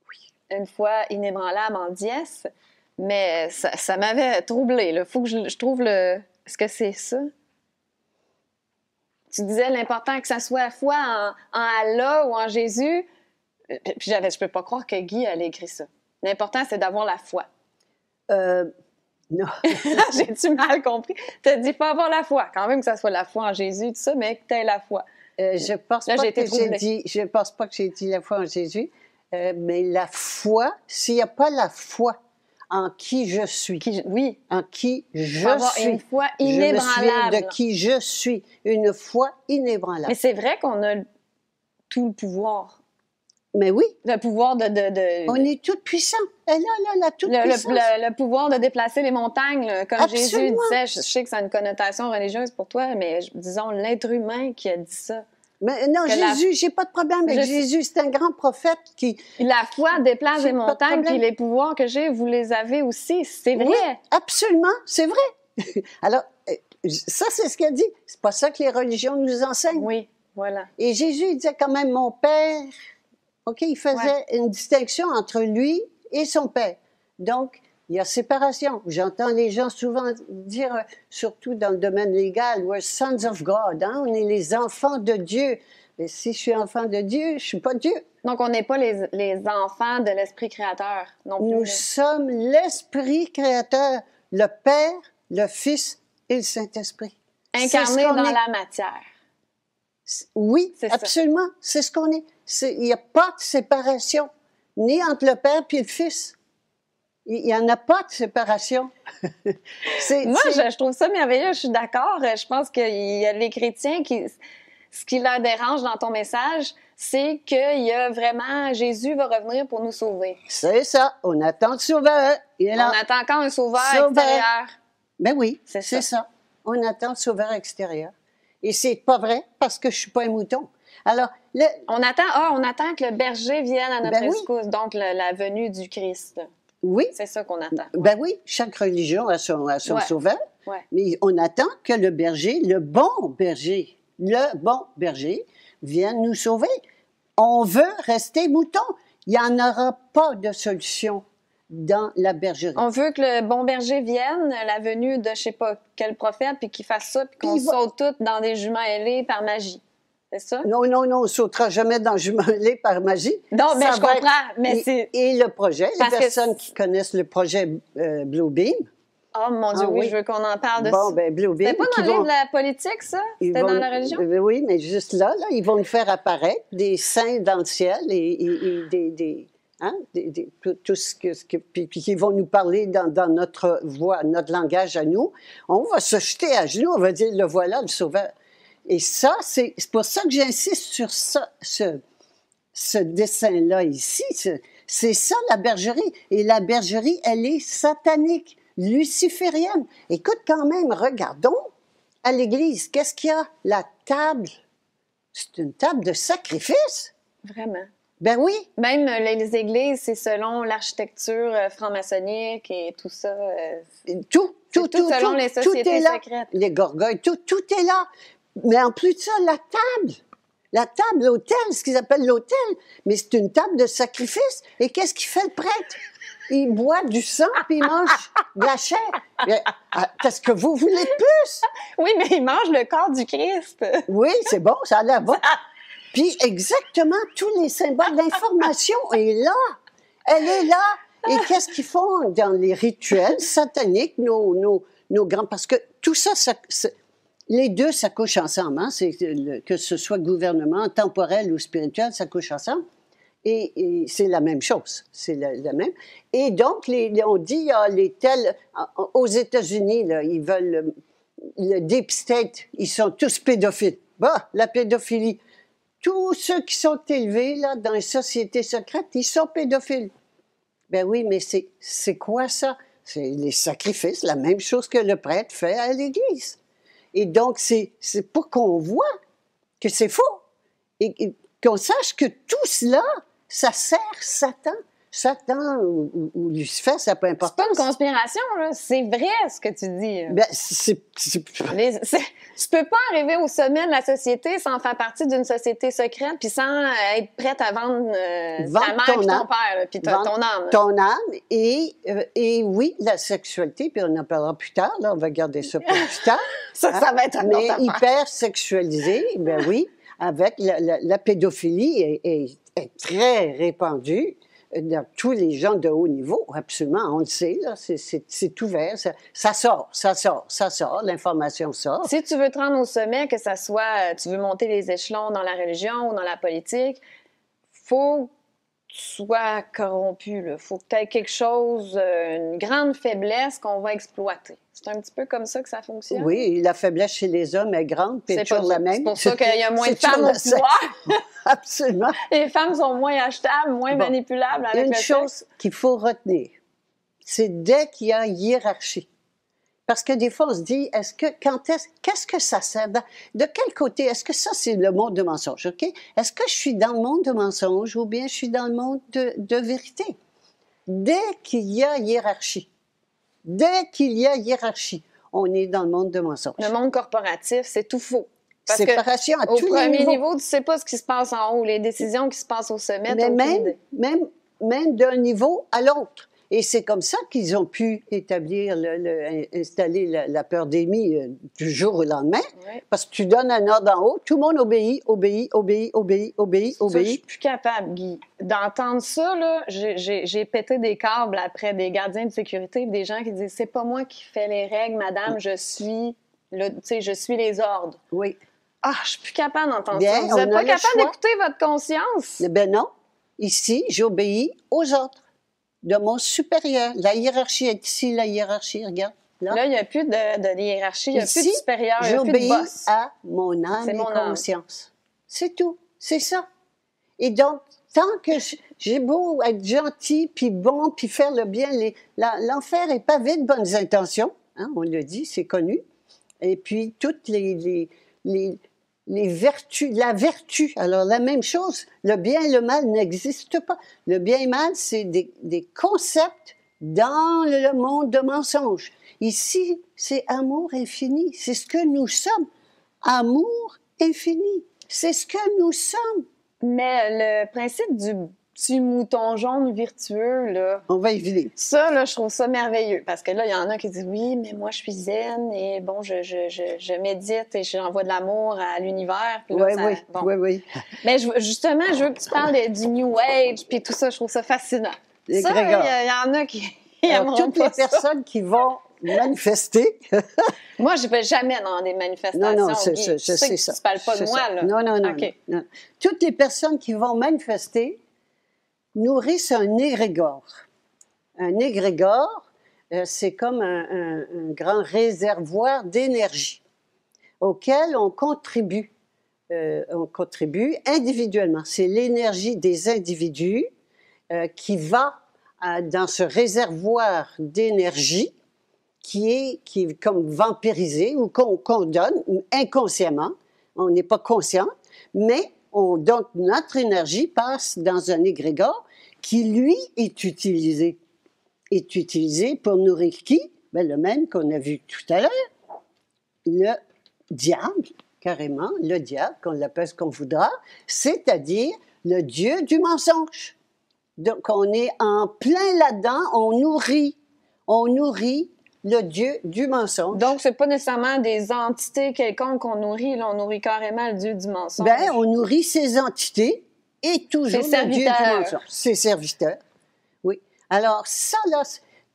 Oui. Une foi inébranlable en dièse, mais ça m'avait troublée. Il faut que je trouve le... Est-ce que c'est ça? Tu disais l'important que ça soit la foi en Allah ou en Jésus. Puis je peux pas croire que Guy allait écrire ça. L'important, c'est d'avoir la foi. Non. J'ai-tu mal compris? Tu as dit pas avoir la foi. Quand même que ça soit la foi en Jésus, tout ça, mais que tu aies la foi. Je pense pas que j'ai dit la foi en Jésus, mais la foi, s'il n'y a pas la foi en qui je suis, oui, en qui je suis, une foi inébranlable. De qui je suis, une foi inébranlable. Mais c'est vrai qu'on a tout le pouvoir. Mais oui. Le pouvoir de... On est toute puissants. Elle a la toute puissance. Le pouvoir de déplacer les montagnes, là, comme Absolument. Jésus disait. Je sais que ça a une connotation religieuse pour toi, mais disons l'être humain qui a dit ça. Mais non, Jésus, j'ai pas de problème avec Jésus. C'est un grand prophète qui... La foi déplace les montagnes, puis les pouvoirs que j'ai, vous les avez aussi. C'est vrai. Oui, absolument, c'est vrai. Alors, ça, c'est ce qu'il a dit. C'est pas ça que les religions nous enseignent. Oui, voilà. Et Jésus, il disait quand même, mon Père... OK, il faisait une distinction entre lui et son Père. Donc, il y a séparation. J'entends les gens souvent dire, surtout dans le domaine légal, we're sons of God, hein? On est les enfants de Dieu. Mais si je suis enfant de Dieu, je ne suis pas Dieu. Donc, on n'est pas les enfants de l'Esprit créateur non plus. Nous sommes l'Esprit créateur, le Père, le Fils et le Saint-Esprit. Incarnés dans la matière. Oui, absolument. C'est ce qu'on est. Il n'y a pas de séparation, ni entre le Père et le Fils. Il n'y en a pas de séparation. Moi, je trouve ça merveilleux, je suis d'accord. Je pense qu'il y a les chrétiens ce qui leur dérange dans ton message, c'est qu'il y a vraiment... Jésus va revenir pour nous sauver. C'est ça. On attend le sauveur. On attend encore un sauveur extérieur. Ben oui, c'est ça. On attend le sauveur extérieur. Et c'est pas vrai parce que je suis pas un mouton. Alors, on attend que le berger vienne à notre rescousse, donc la venue du Christ. Oui. C'est ça qu'on attend. Ben oui, chaque religion a son sauveur. Ouais. Mais on attend que le berger, le bon berger, vienne nous sauver. On veut rester mouton. Il n'y en aura pas de solution dans la bergerie. On veut que le bon berger vienne, la venue de je sais pas quel prophète, puis qu'il fasse ça, puis qu'on Puis il va- saute toutes dans des juments ailés par magie. C'est ça? Non, non, non, on ne sautera jamais dans le jumelé par magie. Non, mais Ça je va comprends, mais et, c'est... et le projet, Parce les que personnes qui connaissent le projet Bluebeam. Oh mon Dieu, Ah oui, oui. je veux qu'on en parle de Bon, ça. ben Bluebeam. C'était pas dans le livre de la politique, ça? C'était dans la religion? Oui, mais juste là, ils vont nous faire apparaître des saints dans le ciel et tout ce que puis ils vont nous parler dans notre voix, notre langage à nous. On va se jeter à genoux, on va dire, le voilà, le sauveur. Et ça, c'est pour ça que j'insiste sur ça, ce dessin-là ici. C'est ça, la bergerie. Et la bergerie, elle est satanique, luciférienne. Écoute, quand même, regardons à l'église, qu'est-ce qu'il y a? La table, c'est une table de sacrifice. Vraiment. Ben oui. Même les églises, c'est selon l'architecture franc-maçonnique et tout ça. Tout selon les sociétés est là. secrètes. Les gorgoilles, tout est là. Mais en plus de ça, la table, l'autel, ce qu'ils appellent l'autel, mais c'est une table de sacrifice. Et qu'est-ce qu'il fait le prêtre? Il boit du sang puis il mange de la chair. Qu'est-ce que vous voulez de plus? Oui, mais ils mangent le corps du Christ. Oui, c'est bon, ça a l'air bon. Puis exactement, tous les symboles, l'information est là. Elle est là. Et qu'est-ce qu'ils font dans les rituels sataniques, nos grands... Parce que tout ça, les deux, ça couche ensemble. Hein? Que ce soit gouvernement, temporel ou spirituel, ça couche ensemble. Et c'est la même chose. C'est la même. Et donc, on dit, il y a les tels... Aux États-Unis, là, ils veulent... Le Deep State, ils sont tous pédophiles. Bah, la pédophilie. Tous ceux qui sont élevés là, dans les sociétés secrètes, ils sont pédophiles. Ben oui, mais c'est quoi ça? C'est les sacrifices, la même chose que le prêtre fait à l'Église. Et donc, c'est pour qu'on voit que c'est faux. Et qu'on sache que tout cela, ça sert Satan. Satan ou Lucifer, ça n'a pas C'est importe. pas une conspiration, là. C'est vrai ce que tu dis. Ben, Tu peux pas arriver au sommet de la société sans faire partie d'une société secrète puis sans être prête à vendre ta mère puis ton père puis ton âme. Ton âme et oui, la sexualité, puis on en parlera plus tard, là, on va garder ça pour plus tard. ça va être un mais autre affaire. hyper sexualisé, ben oui, avec la pédophilie est très répandue dans tous les gens de haut niveau, absolument, on le sait, là, c'est ouvert, ça sort, l'information sort. Si tu veux te rendre au sommet, que ça soit, tu veux monter les échelons dans la religion ou dans la politique, faut que tu sois corrompu, là. Faut que tu aies quelque chose, une grande faiblesse qu'on va exploiter. C'est un petit peu comme ça que ça fonctionne. Oui, la faiblesse chez les hommes est grande, puis toujours la même. C'est pour ça qu'il y a moins de femmes au pouvoir. Absolument. Les femmes sont moins achetables, moins manipulables avec une le chose sexe. qu'il faut retenir, c'est dès qu'il y a hiérarchie. Parce que des fois, on se dit, qu'est-ce que ça sert? De quel côté? Est-ce que ça, c'est le monde de mensonge, OK? Est-ce que je suis dans le monde de mensonge ou bien je suis dans le monde de vérité? Dès qu'il y a hiérarchie, on est dans le monde de mensonge. Le monde corporatif, c'est tout faux. Parce séparation à tous les niveaux. Au premier niveau, tu ne sais pas ce qui se passe en haut, les décisions qui se passent au sommet. Mais même d'un niveau à l'autre. Et c'est comme ça qu'ils ont pu établir, installer la pandémie du jour au lendemain. Oui. Parce que tu donnes un ordre en haut, tout le monde obéit. Ça, je suis plus capable, Guy. D'entendre ça, là, j'ai pété des câbles après des gardiens de sécurité, des gens qui disent « C'est pas moi qui fais les règles, madame, je suis les ordres. » Oui. Ah, je suis plus capable d'entendre Bien, ça. Vous n'êtes pas capable d'écouter votre conscience? Ben non. Ici, j'obéis aux autres de mon supérieur. La hiérarchie est ici, la hiérarchie, regarde. Là, il n'y a plus de hiérarchie, il n'y a plus de supérieur, il n'y a plus de j'obéis boss. à mon âme et conscience. C'est tout. C'est ça. Et donc, tant que j'ai beau être gentil, puis bon, puis faire le bien, l'enfer est pavé de bonnes intentions. Hein, on le dit, c'est connu. Et puis, toutes les vertus, la vertu. Alors, la même chose, le bien et le mal n'existent pas. Le bien et le mal, c'est des concepts dans le monde de mensonges. Ici, c'est amour infini. C'est ce que nous sommes. Amour infini. C'est ce que nous sommes. Mais le principe petit mouton jaune virtueux, là. On va y venir. Ça, là, je trouve ça merveilleux. Parce que là, il y en a qui disent, oui, mais moi, je suis zen et bon, je médite et j'envoie de l'amour à l'univers. Puis là, Oui, bon. oui. Mais justement, je veux que tu parles du New Age puis tout ça. Je trouve ça fascinant. Les ça, grégores. il y en a qui Alors, aimeront toutes pas les personnes qui vont manifester. Moi, je ne vais jamais dans des manifestations. Non, Guy. je sais ça. Tu ne parles pas de moi, ça. là. Non. OK. Non. Toutes les personnes qui vont manifester nourrissent un égrégore. Un égrégore, c'est comme un grand réservoir d'énergie auquel on contribue. On contribue individuellement. C'est l'énergie des individus qui va dans ce réservoir d'énergie qui est comme vampirisé ou qu'on donne inconsciemment. On n'est pas conscient, mais donc notre énergie passe dans un égrégore qui, lui, est utilisé. Est utilisé pour nourrir qui? Bien, le même qu'on a vu tout à l'heure, le diable, carrément, le diable, qu'on l'appelle ce qu'on voudra, c'est-à-dire le dieu du mensonge. Donc, on est en plein là-dedans, on nourrit le dieu du mensonge. Donc, c'est pas nécessairement des entités quelconques qu'on nourrit, là, on nourrit carrément le dieu du mensonge. Bien, on nourrit ces entités et toujours le dieu du mensonge. Ses serviteurs, oui. Alors, ça, là,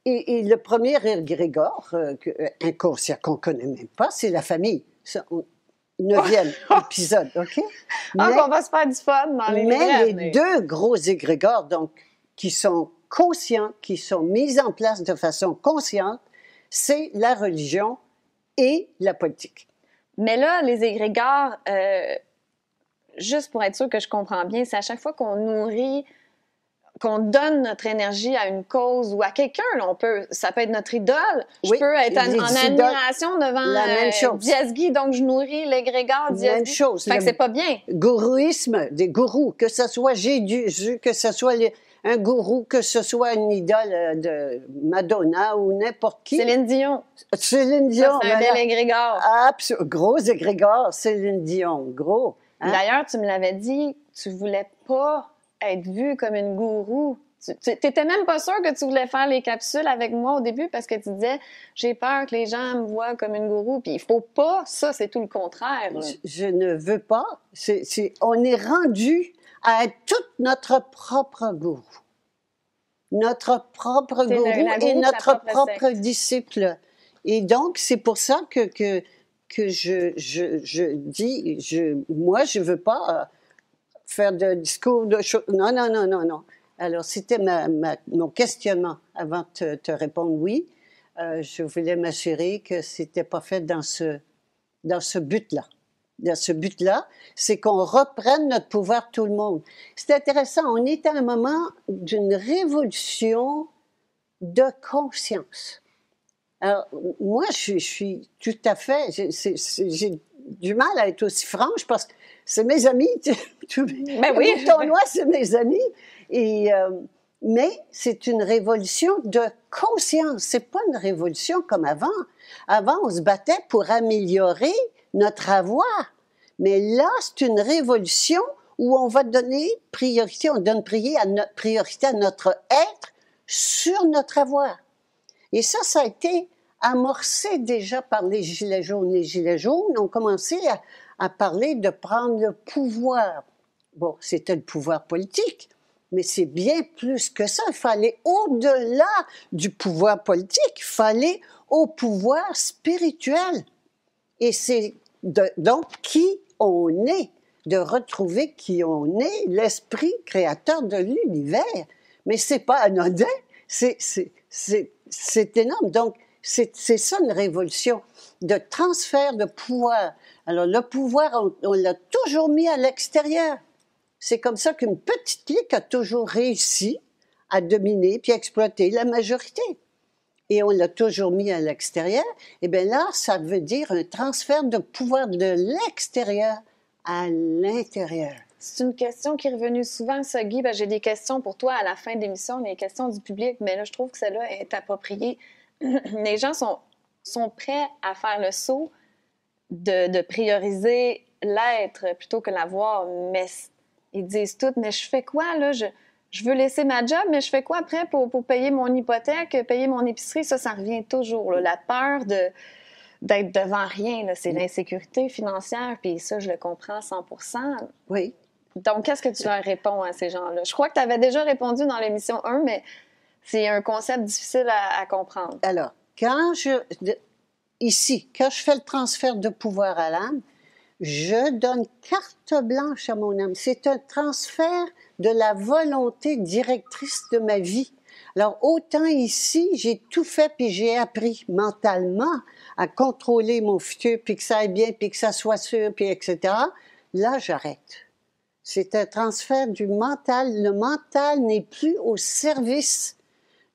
et le premier égrégore inconscient qu'on ne connaît même pas, c'est la famille. Ça, 9e épisode, OK? Mais, on va se faire du fun dans les Mais deux gros égrégores, donc, qui sont conscients, qui sont mis en place de façon consciente, c'est la religion et la politique. Mais là, les égrégores, juste pour être sûr que je comprends bien, c'est à chaque fois qu'on nourrit, qu'on donne notre énergie à une cause ou à quelqu'un, là, ça peut être notre idole. Je peux être en admiration devant Diaz-Guy, donc je nourris l'égrégore Diaz-Guy. Même chose. Fait que c'est pas bien. Gourouisme, des gourous, que ce soit Jésus, que ce soit un gourou, que ce soit une idole de Madonna ou n'importe qui. Céline Dion. Céline Dion. Ça, c'est un bel égrégore. Absolument. Gros égrégore, Céline Dion. Gros. Hein? D'ailleurs, tu me l'avais dit, tu voulais pas être vue comme une gourou. Tu n'étais même pas sûre que tu voulais faire les capsules avec moi au début parce que tu disais « J'ai peur que les gens me voient comme une gourou. » Puis il faut pas, ça, c'est tout le contraire. Je ne veux pas. On est rendu à être toute notre propre gourou. Notre propre gourou et notre propre disciple. Et donc, c'est pour ça que je dis, moi, je ne veux pas faire de discours de choses. Non. Alors, c'était mon questionnement avant de te répondre oui. Je voulais m'assurer que ce n'était pas fait dans ce but-là. Dans ce but-là, c'est qu'on reprenne notre pouvoir tout le monde. C'est intéressant, on est à un moment d'une révolution de conscience. Alors, moi, je suis tout à fait... J'ai du mal à être aussi franche parce que c'est mes amis. Ben oui. Ton noir, c'est mes amis. Mais c'est une révolution de conscience. C'est pas une révolution comme avant. Avant, on se battait pour améliorer notre avoir. Mais là, c'est une révolution où on va donner priorité, on donne priorité à notre être sur notre avoir. Et ça a été amorcé déjà par les Gilets jaunes. Les Gilets jaunes ont commencé à parler de prendre le pouvoir. Bon, c'était le pouvoir politique, mais c'est bien plus que ça. Il fallait au-delà du pouvoir politique, il fallait au pouvoir spirituel. Et c'est donc qui on est, de retrouver qui on est, l'esprit créateur de l'univers. Mais c'est pas anodin, c'est énorme. Donc, c'est ça une révolution, de transfert de pouvoir. Alors, le pouvoir, on l'a toujours mis à l'extérieur. C'est comme ça qu'une petite clique a toujours réussi à dominer puis à exploiter la majorité. Et on l'a toujours mis à l'extérieur. Et bien là, ça veut dire un transfert de pouvoir de l'extérieur à l'intérieur. C'est une question qui est revenue souvent, ça, Guy. Ben, j'ai des questions pour toi à la fin de l'émission, des questions du public, mais là, je trouve que celle-là est appropriée. Les gens sont prêts à faire le saut de prioriser l'être plutôt que l'avoir, mais ils disent tout, mais je fais quoi, là? je veux laisser ma job, mais je fais quoi après pour payer mon hypothèque, payer mon épicerie? Ça revient toujours. Là. La peur d'être devant rien, là, c'est l'insécurité financière, puis ça, je le comprends à 100%. Oui. Donc, qu'est-ce que tu leur réponds à ces gens-là? Je crois que tu avais déjà répondu dans l'émission 1, mais c'est un concept difficile à comprendre. Alors, ici, quand je fais le transfert de pouvoir à l'âme, je donne carte blanche à mon âme. C'est un transfert de la volonté directrice de ma vie. Alors, autant ici, j'ai tout fait, puis j'ai appris mentalement à contrôler mon futur, puis que ça aille bien, puis que ça soit sûr, puis etc. Là, j'arrête. C'est un transfert du mental. Le mental n'est plus au service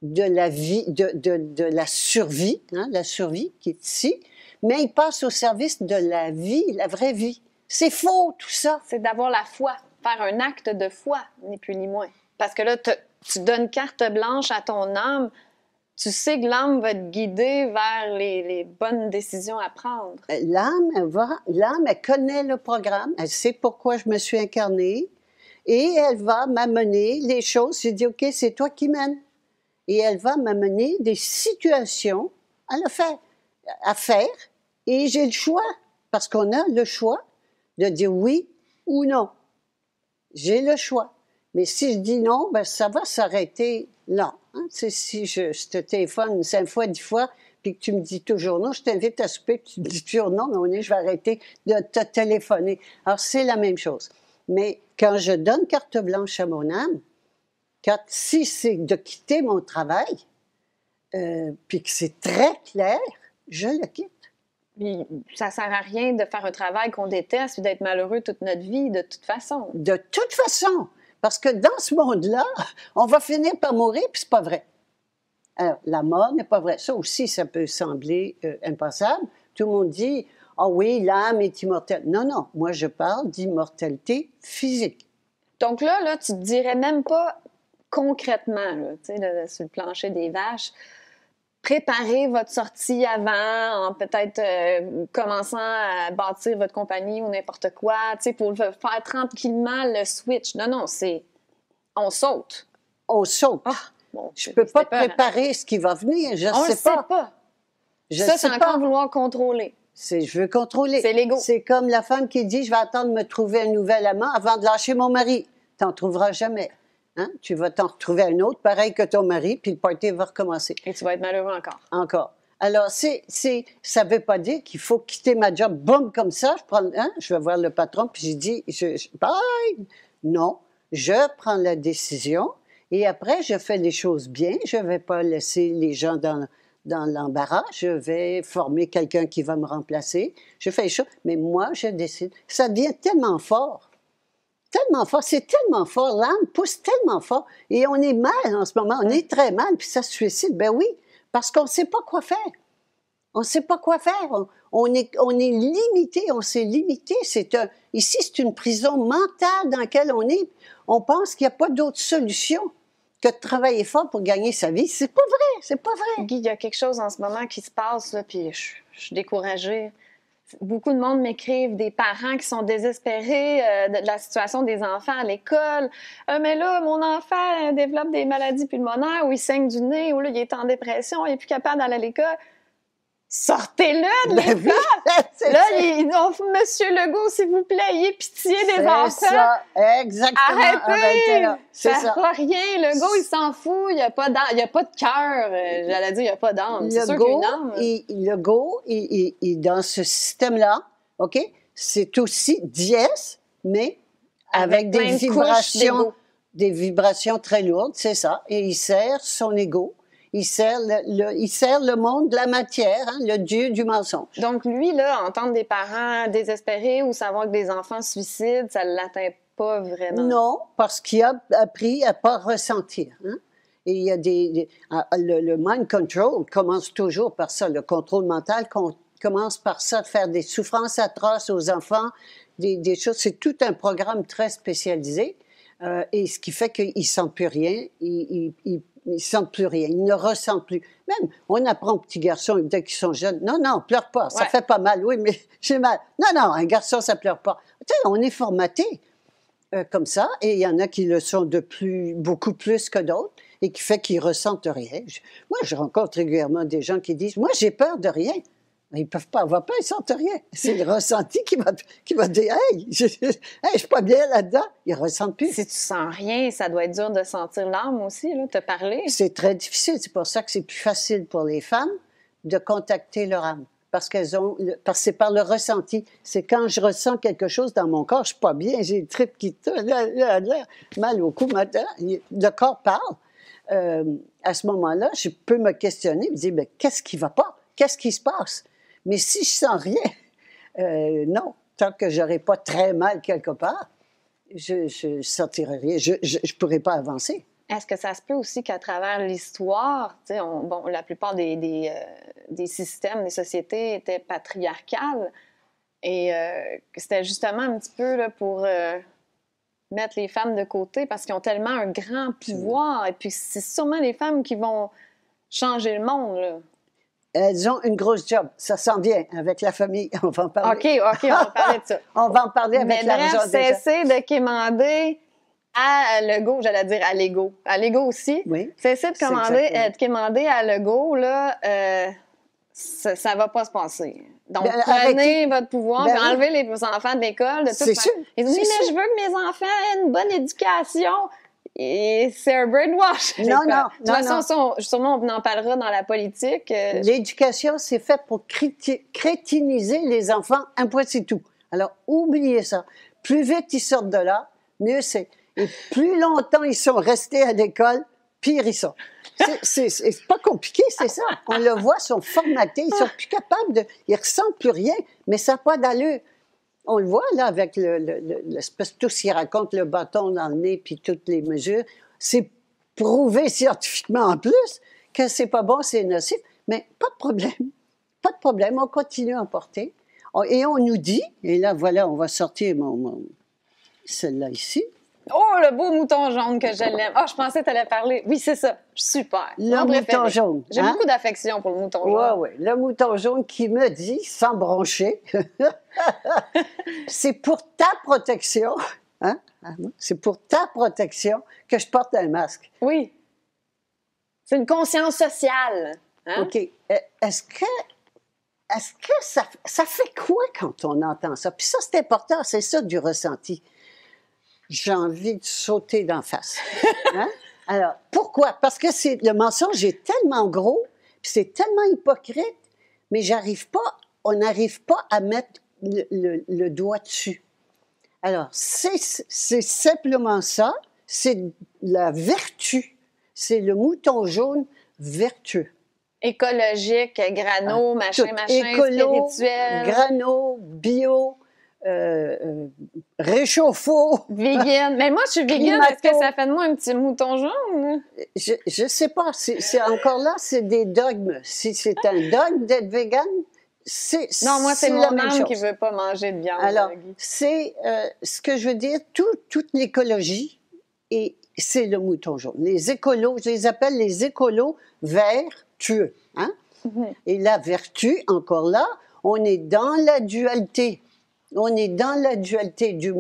de la vie, de la survie, hein, la survie qui est ici, mais il passe au service de la vie, la vraie vie. C'est faux, tout ça. C'est d'avoir la foi, faire un acte de foi, ni plus ni moins. Parce que là, tu donnes carte blanche à ton âme, tu sais que l'âme va te guider vers les bonnes décisions à prendre. L'âme, elle connaît le programme, elle sait pourquoi je me suis incarnée, et elle va m'amener les choses. J'ai dit, OK, c'est toi qui mènes. Et elle va m'amener des situations à faire, et j'ai le choix, parce qu'on a le choix de dire oui ou non. J'ai le choix. Mais si je dis non, ben ça va s'arrêter là. Hein? Si je te téléphone 5 fois, 10 fois, puis que tu me dis toujours non, je t'invite à souper, puis tu me dis toujours non, mais je vais arrêter de te téléphoner. Alors, c'est la même chose. Mais quand je donne carte blanche à mon âme, si c'est de quitter mon travail, puis que c'est très clair, je le quitte. Puis, ça sert à rien de faire un travail qu'on déteste puis d'être malheureux toute notre vie, de toute façon. De toute façon. Parce que dans ce monde-là, on va finir par mourir, puis c'est pas vrai. Alors, la mort n'est pas vraie. Ça aussi, ça peut sembler impensable. Tout le monde dit, « Ah oui, l'âme est immortelle. » Non, non. Moi, je parle d'immortalité physique. Donc là, tu te dirais même pas concrètement, là, sur le plancher des vaches, préparez votre sortie avant, en peut-être commençant à bâtir votre compagnie ou n'importe quoi, pour faire tranquillement le switch. Non, non, c'est... On saute. On saute. Ah, bon, je peux pas préparer ce qui va venir, je on sais le sait pas. Ça, c'est encore vouloir contrôler. Je veux contrôler. C'est l'ego. C'est comme la femme qui dit, je vais attendre de me trouver un nouvel amant avant de lâcher mon mari. T'en trouveras jamais. Hein? Tu vas t'en retrouver un autre, pareil que ton mari, puis le party va recommencer. Et tu vas être malheureux encore. Encore. Alors, ça ne veut pas dire qu'il faut quitter ma job, boum, comme ça. Je vais voir le patron, puis j'ai dit, bye! Non, je prends la décision, et après, je fais les choses bien. Je ne vais pas laisser les gens dans l'embarras. Je vais former quelqu'un qui va me remplacer. Je fais les choses, mais moi, je décide. Ça devient tellement fort. Tellement fort, c'est tellement fort, l'âme pousse tellement fort, et on est mal en ce moment, on est très mal, puis ça se suicide, ben oui, parce qu'on ne sait pas quoi faire. On ne sait pas quoi faire, on est limité, on s'est limité. Ici, c'est une prison mentale dans laquelle on est. On pense qu'il n'y a pas d'autre solution que de travailler fort pour gagner sa vie. C'est pas vrai, c'est pas vrai. Guy, il y a quelque chose en ce moment qui se passe, là, puis je suis découragée. Beaucoup de monde m'écrivent, des parents qui sont désespérés de la situation des enfants à l'école. Mais là, mon enfant développe des maladies pulmonaires, ou il saigne du nez, ou là, il est en dépression, il n'est plus capable d'aller à l'école. Sortez-le de l'école! Là, ils ont Monsieur Legault, s'il vous plaît, ayez pitié des enfants. C'est ça, exactement. Arrêtez! Ça ne fera rien. Legault, il s'en fout. Il n'y a pas de cœur. J'allais dire, il n'y a pas d'âme. C'est sûr qu'il y a une âme. Legault, dans ce système-là, OK, c'est aussi dièse, mais avec des vibrations très lourdes, c'est ça. Et il sert son ego. Il sert le monde de la matière, hein, le dieu du mensonge. Donc, lui, là, entendre des parents désespérés ou savoir que des enfants suicident, ça ne l'atteint pas vraiment. Non, parce qu'il a appris à ne pas ressentir. Hein? Et il y a le mind control commence toujours par ça. Le contrôle mental commence par ça, de faire des souffrances atroces aux enfants, des choses. C'est tout un programme très spécialisé. Et ce qui fait qu'ils ne sentent plus rien. Ils ne sentent plus rien, ils ne ressentent plus. Même, on apprend aux petits garçons, dès qu'ils sont jeunes, non, pleure pas, ça fait pas mal, oui, mais j'ai mal. Non, un garçon, ça pleure pas. Tu sais, on est formaté. comme ça, et il y en a qui le sont beaucoup plus que d'autres, et qui fait qu'ils ressentent rien. Moi, je rencontre régulièrement des gens qui disent, moi, j'ai peur de rien. Ils ne peuvent pas avoir peur, ils ne sentent rien. C'est le ressenti qui va dire, hey, je suis pas bien là-dedans. Ils ne ressentent plus. Si tu sens rien, ça doit être dur de sentir l'âme aussi, là, te parler. C'est très difficile. C'est pour ça que c'est plus facile pour les femmes de contacter leur âme. Parce que c'est par le ressenti. C'est quand je ressens quelque chose dans mon corps, je suis pas bien, j'ai le trip qui tourne, mal au cou, le corps parle. À ce moment-là, je peux me questionner, me dire, mais qu'est-ce qui va pas? Qu'est-ce qui se passe? Mais si je sens rien, non, tant que j'aurai pas très mal quelque part, je sentirai rien, je pourrai pas avancer. Est-ce que ça se peut aussi qu'à travers l'histoire, tu sais, la plupart des systèmes, des sociétés étaient patriarcales et que c'était justement un petit peu là, pour mettre les femmes de côté parce qu'ils ont tellement un grand pouvoir et puis c'est sûrement les femmes qui vont changer le monde, là. Elles ont une grosse job. Ça s'en vient avec la famille. On va en parler. OK, on va parler de ça. On va en parler avec l'argent des gens. Cesser de quémander à Legault, j'allais dire à Lego. À Lego aussi. Oui. Cesser de quémander à Legault, là, ça va pas se passer. Donc, prenez votre pouvoir, puis enlevez les enfants de l'école. C'est sûr. Ils disent, oui, mais je veux que mes enfants aient une bonne éducation. Et c'est un brainwash. Non. De toute façon, sûrement, on en parlera dans la politique. L'éducation, c'est fait pour crétiniser les enfants. Un point, c'est tout. Alors, oubliez ça. Plus vite ils sortent de là, mieux c'est. Et plus longtemps ils sont restés à l'école, pire ils sont. C'est pas compliqué, c'est ça. On le voit, ils sont formatés, ils sont plus capables ils ressentent plus rien, mais ça n'a pas d'allure. On le voit, là, avec l'espèce, tout ce qu'ils racontent, le bâton dans le nez, puis toutes les mesures. C'est prouvé scientifiquement en plus que c'est pas bon, c'est nocif. Mais pas de problème. Pas de problème. On continue à en porter. Et on nous dit, et là, voilà, on va sortir celle-là ici. Oh, le beau mouton jaune que je l'aime. Ah, je pensais que tu allais parler. Oui, c'est ça. Super. Le mouton jaune. J'ai beaucoup d'affection pour le mouton jaune. Oui. Le mouton jaune qui me dit, sans broncher, c'est pour ta protection, hein? C'est pour ta protection que je porte un masque. Oui. C'est une conscience sociale. Hein? OK. Est-ce que ça fait quoi quand on entend ça? Puis ça, c'est important, c'est ça du ressenti. J'ai envie de sauter d'en face. Hein? Alors, pourquoi? Parce que le mensonge est tellement gros, puis c'est tellement hypocrite, mais on n'arrive pas à mettre le doigt dessus. Alors, c'est simplement ça, c'est la vertu, c'est le mouton jaune vertueux. Écologique, grano, machin, écolo, spirituel. Grano, bio, réchauffe-eau. Vegan. Mais moi, je suis vegan. Est-ce que ça fait de moi un petit mouton jaune? Je sais pas. C'est encore là, c'est des dogmes. Si c'est un dogme d'être vegan, non, moi, c'est mon âme qui veut pas manger de viande. Alors, c'est ce que je veux dire, toute l'écologie, et c'est le mouton jaune. Les écolos, je les appelle les écolos vertueux. Hein? Mm-hmm. Et la vertu, encore là, on est dans la dualité. On est dans la dualité du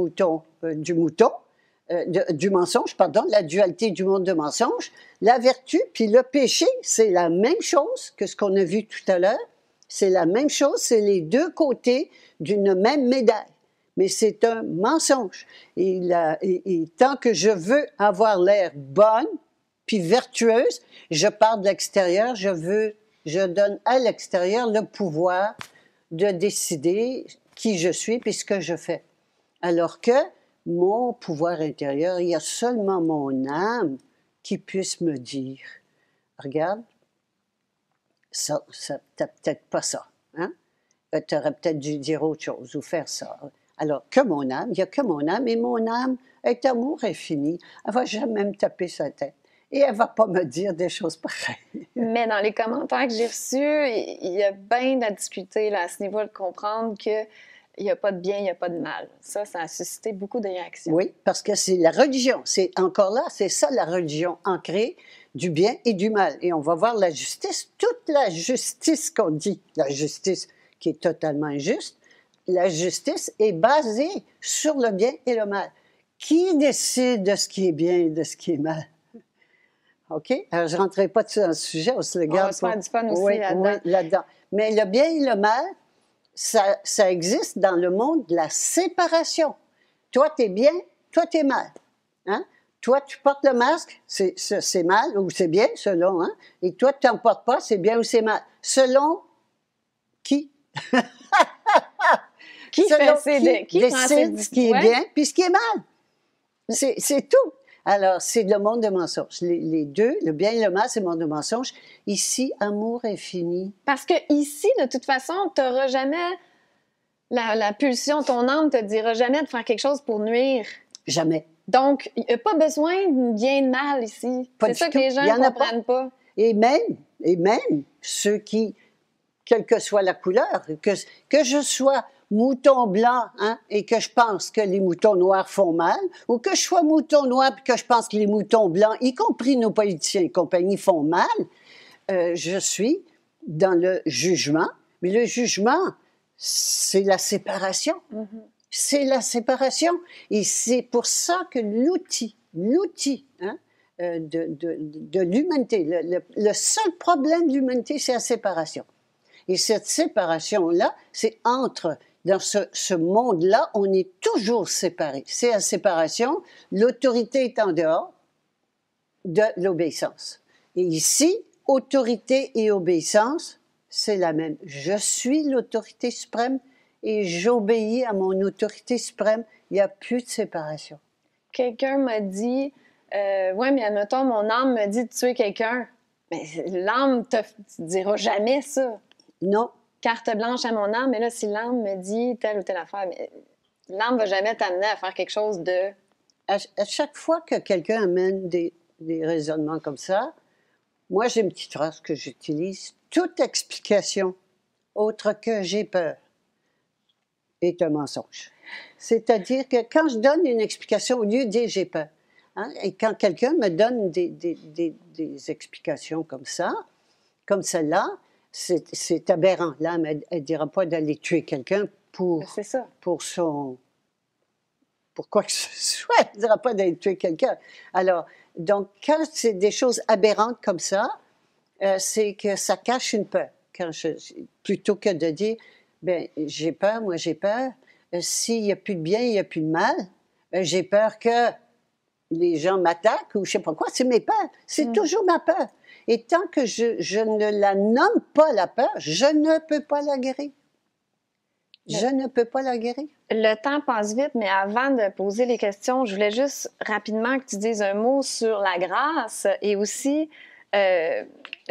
mensonge, pardon, la dualité du monde de mensonge. La vertu, puis le péché, c'est la même chose que ce qu'on a vu tout à l'heure. C'est la même chose, c'est les deux côtés d'une même médaille. Mais c'est un mensonge. Et tant que je veux avoir l'air bonne, puis vertueuse, je pars de l'extérieur, je donne à l'extérieur le pouvoir de décider qui je suis puis ce que je fais. Alors que mon pouvoir intérieur, il y a seulement mon âme qui puisse me dire, regarde, ça t'as peut-être pas ça, hein? Tu aurais peut-être dû dire autre chose ou faire ça. Alors que mon âme, il n'y a que mon âme, et mon âme est amour infini. Elle ne va jamais me taper sa tête. Et elle ne va pas me dire des choses pareilles. Mais dans les commentaires que j'ai reçus, il y a bien à discuter là, à ce niveau de comprendre qu'il n'y a pas de bien, il n'y a pas de mal. Ça a suscité beaucoup de réactions. Oui, parce que c'est la religion. C'est encore là, c'est ça la religion ancrée du bien et du mal. Et on va voir la justice, toute la justice qu'on dit, la justice qui est totalement injuste, la justice est basée sur le bien et le mal. Qui décide de ce qui est bien et de ce qui est mal? OK? Alors, je ne rentrerai pas dans le sujet, on se le garde. On va se faire du fun aussi oui, là-dedans. oui, là-dedans. Mais le bien et le mal, ça existe dans le monde de la séparation. Toi, tu es bien, toi, tu es mal. Hein? Toi, tu portes le masque, c'est mal ou c'est bien, selon. Hein? Et toi, tu n'en portes pas, c'est bien ou c'est mal. Selon qui? Qui décide ce qui est bien puis ce qui est mal. C'est tout. Alors, c'est le monde de mensonges. Les deux, le bien et le mal, c'est le monde de mensonges. Ici, amour infini. Parce que ici, de toute façon, tu n'auras jamais la pulsion, ton âme te dira jamais de faire quelque chose pour nuire. Jamais. Donc, il n'y a pas besoin de bien et de mal ici. C'est ça que les gens ne comprennent pas. Et même ceux qui, quelle que soit la couleur, que je sois mouton blanc hein, et que je pense que les moutons noirs font mal, ou que je sois mouton noir et que je pense que les moutons blancs, y compris nos politiciens et compagnie, font mal, je suis dans le jugement. Mais le jugement, c'est la séparation. Mm-hmm. C'est la séparation. Et c'est pour ça que l'outil hein, de l'humanité, le seul problème de l'humanité, c'est la séparation. Et cette séparation-là, c'est dans ce monde-là, on est toujours séparés. C'est la séparation. L'autorité est en dehors de l'obéissance. Et ici, autorité et obéissance, c'est la même. Je suis l'autorité suprême et j'obéis à mon autorité suprême. Il n'y a plus de séparation. Quelqu'un m'a dit, ouais, mais admettons, mon âme me dit de tuer quelqu'un. Mais l'âme te dira jamais ça. Non. Carte blanche à mon âme, mais là, si l'âme me dit telle ou telle affaire, l'âme ne va jamais t'amener à faire quelque chose de... À chaque fois que quelqu'un amène des raisonnements comme ça, moi, j'ai une petite phrase que j'utilise. Toute explication autre que j'ai peur est un mensonge. C'est-à-dire que quand je donne une explication, au lieu de dire j'ai peur, hein, et quand quelqu'un me donne des explications comme ça, comme celle-là, c'est aberrant. L'âme, elle ne dira pas d'aller tuer quelqu'un pour quoi que ce soit. Elle ne dira pas d'aller tuer quelqu'un. Alors, donc, quand c'est des choses aberrantes comme ça, c'est que ça cache une peur. Plutôt que de dire, ben j'ai peur, moi j'ai peur. S'il n'y a plus de bien, il n'y a plus de mal. J'ai peur que les gens m'attaquent ou je ne sais pas quoi. C'est mes peurs. C'est toujours ma peur. Et tant que je ne la nomme pas, la peur, je ne peux pas la guérir. Je ne peux pas la guérir. Le temps passe vite, mais avant de poser les questions, je voulais juste rapidement que tu dises un mot sur la grâce et aussi, je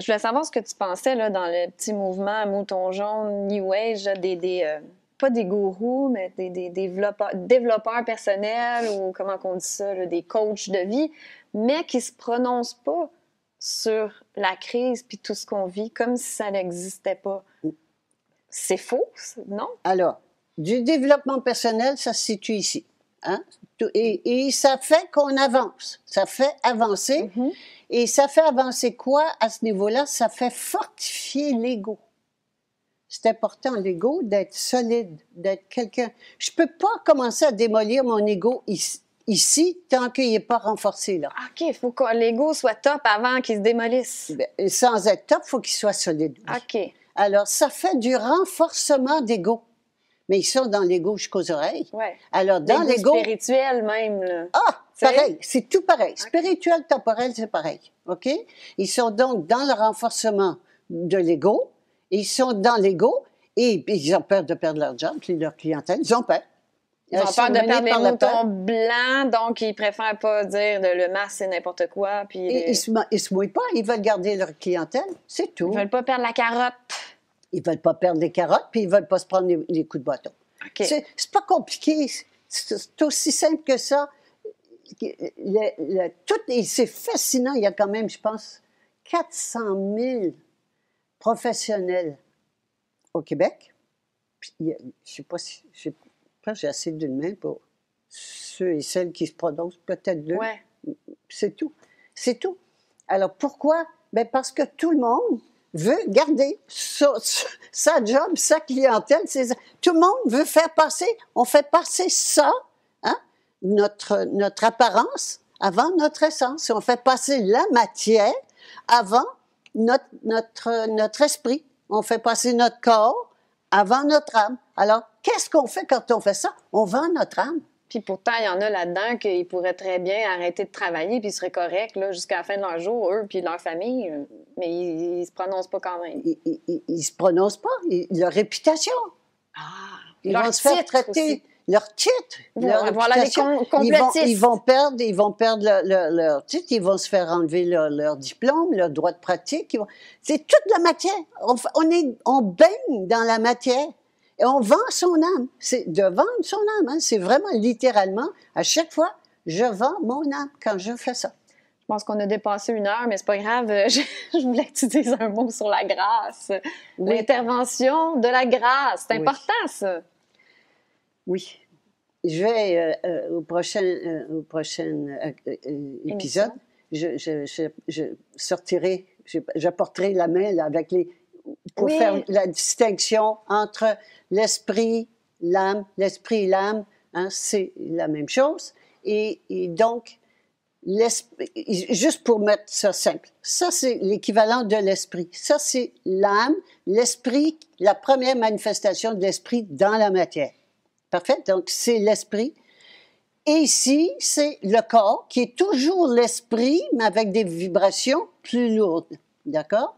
voulais savoir ce que tu pensais là, dans le petit mouvement Mouton Jaune, New Age, pas des gourous, mais des développeurs personnels ou comment on dit ça, là, des coachs de vie, mais qui ne se prononcent pas sur la crise puis tout ce qu'on vit comme si ça n'existait pas. C'est faux, non? Alors, du développement personnel, ça se situe ici. Hein? Et ça fait qu'on avance. Ça fait avancer. Mm-hmm. Et ça fait avancer quoi à ce niveau-là? Ça fait fortifier l'ego. C'est important, l'ego, d'être solide, d'être quelqu'un. Je ne peux pas commencer à démolir mon ego ici tant qu'il n'est pas renforcé là. OK, il faut que l'ego soit top avant qu'il se démolisse. Et sans être top, il faut qu'il soit solide. OK. Alors, ça fait du renforcement d'ego. Mais ils sont dans l'ego jusqu'aux oreilles. Ouais. Alors, dans l'ego... spirituel même, là. Ah, pareil, c'est tout pareil. Okay. Spirituel, temporel, c'est pareil. OK? Ils sont donc dans le renforcement de l'ego. Ils sont dans l'ego et ils ont peur de perdre leur job, leur clientèle. Ils ont peur. Ils ont peur de perdre les moutons blancs, donc ils préfèrent pas dire le masque, c'est n'importe quoi. Puis ils se mouillent pas, ils veulent garder leur clientèle, c'est tout. Ils veulent pas perdre la carotte. Ils veulent pas perdre les carottes, puis ils veulent pas se prendre les coups de bâton. Okay. C'est pas compliqué, c'est aussi simple que ça. C'est fascinant, il y a quand même, je pense, 400 000 professionnels au Québec. Je sais pas si... J'ai assez d'une main pour ceux et celles qui se prononcent, peut-être deux. Ouais. C'est tout. C'est tout. Alors, pourquoi? Bien, parce que tout le monde veut garder sa job, sa clientèle. Tout le monde veut faire passer, on fait passer ça, hein, notre apparence avant notre essence. On fait passer la matière avant notre esprit. On fait passer notre corps avant notre âme. Alors, qu'est-ce qu'on fait quand on fait ça? On vend notre âme. Puis pourtant, il y en a là-dedans qui pourraient très bien arrêter de travailler puis ils seraient corrects là, jusqu'à la fin de leur jour, eux puis leur famille, mais ils se prononcent pas quand même. Ils se prononcent pas. Leur réputation. Ah, Ils leur vont se faire titre traiter. aussi. Leur titre, leur Voilà les réputation. complotistes. Ils vont perdre leur titre, ils vont se faire enlever leur diplôme, leur droit de pratique. C'est toute la matière. On baigne dans la matière et on vend son âme. C'est de vendre son âme. Hein. C'est vraiment littéralement, à chaque fois, je vends mon âme quand je fais ça. Je pense qu'on a dépassé 1 heure, mais c'est pas grave. Je voulais que tu dises un mot sur la grâce. Oui. L'intervention de la grâce. C'est important, ça. Oui. Je vais, au prochain épisode, je sortirai, j'apporterai la main là, pour faire la distinction entre l'esprit, l'âme. L'esprit et l'âme, hein, c'est la même chose. Et donc, juste pour mettre ça simple, ça c'est l'équivalent de l'esprit. Ça c'est l'âme, l'esprit, la première manifestation de l'esprit dans la matière. Parfait? Donc, c'est l'esprit. Et ici, c'est le corps, qui est toujours l'esprit, mais avec des vibrations plus lourdes. D'accord?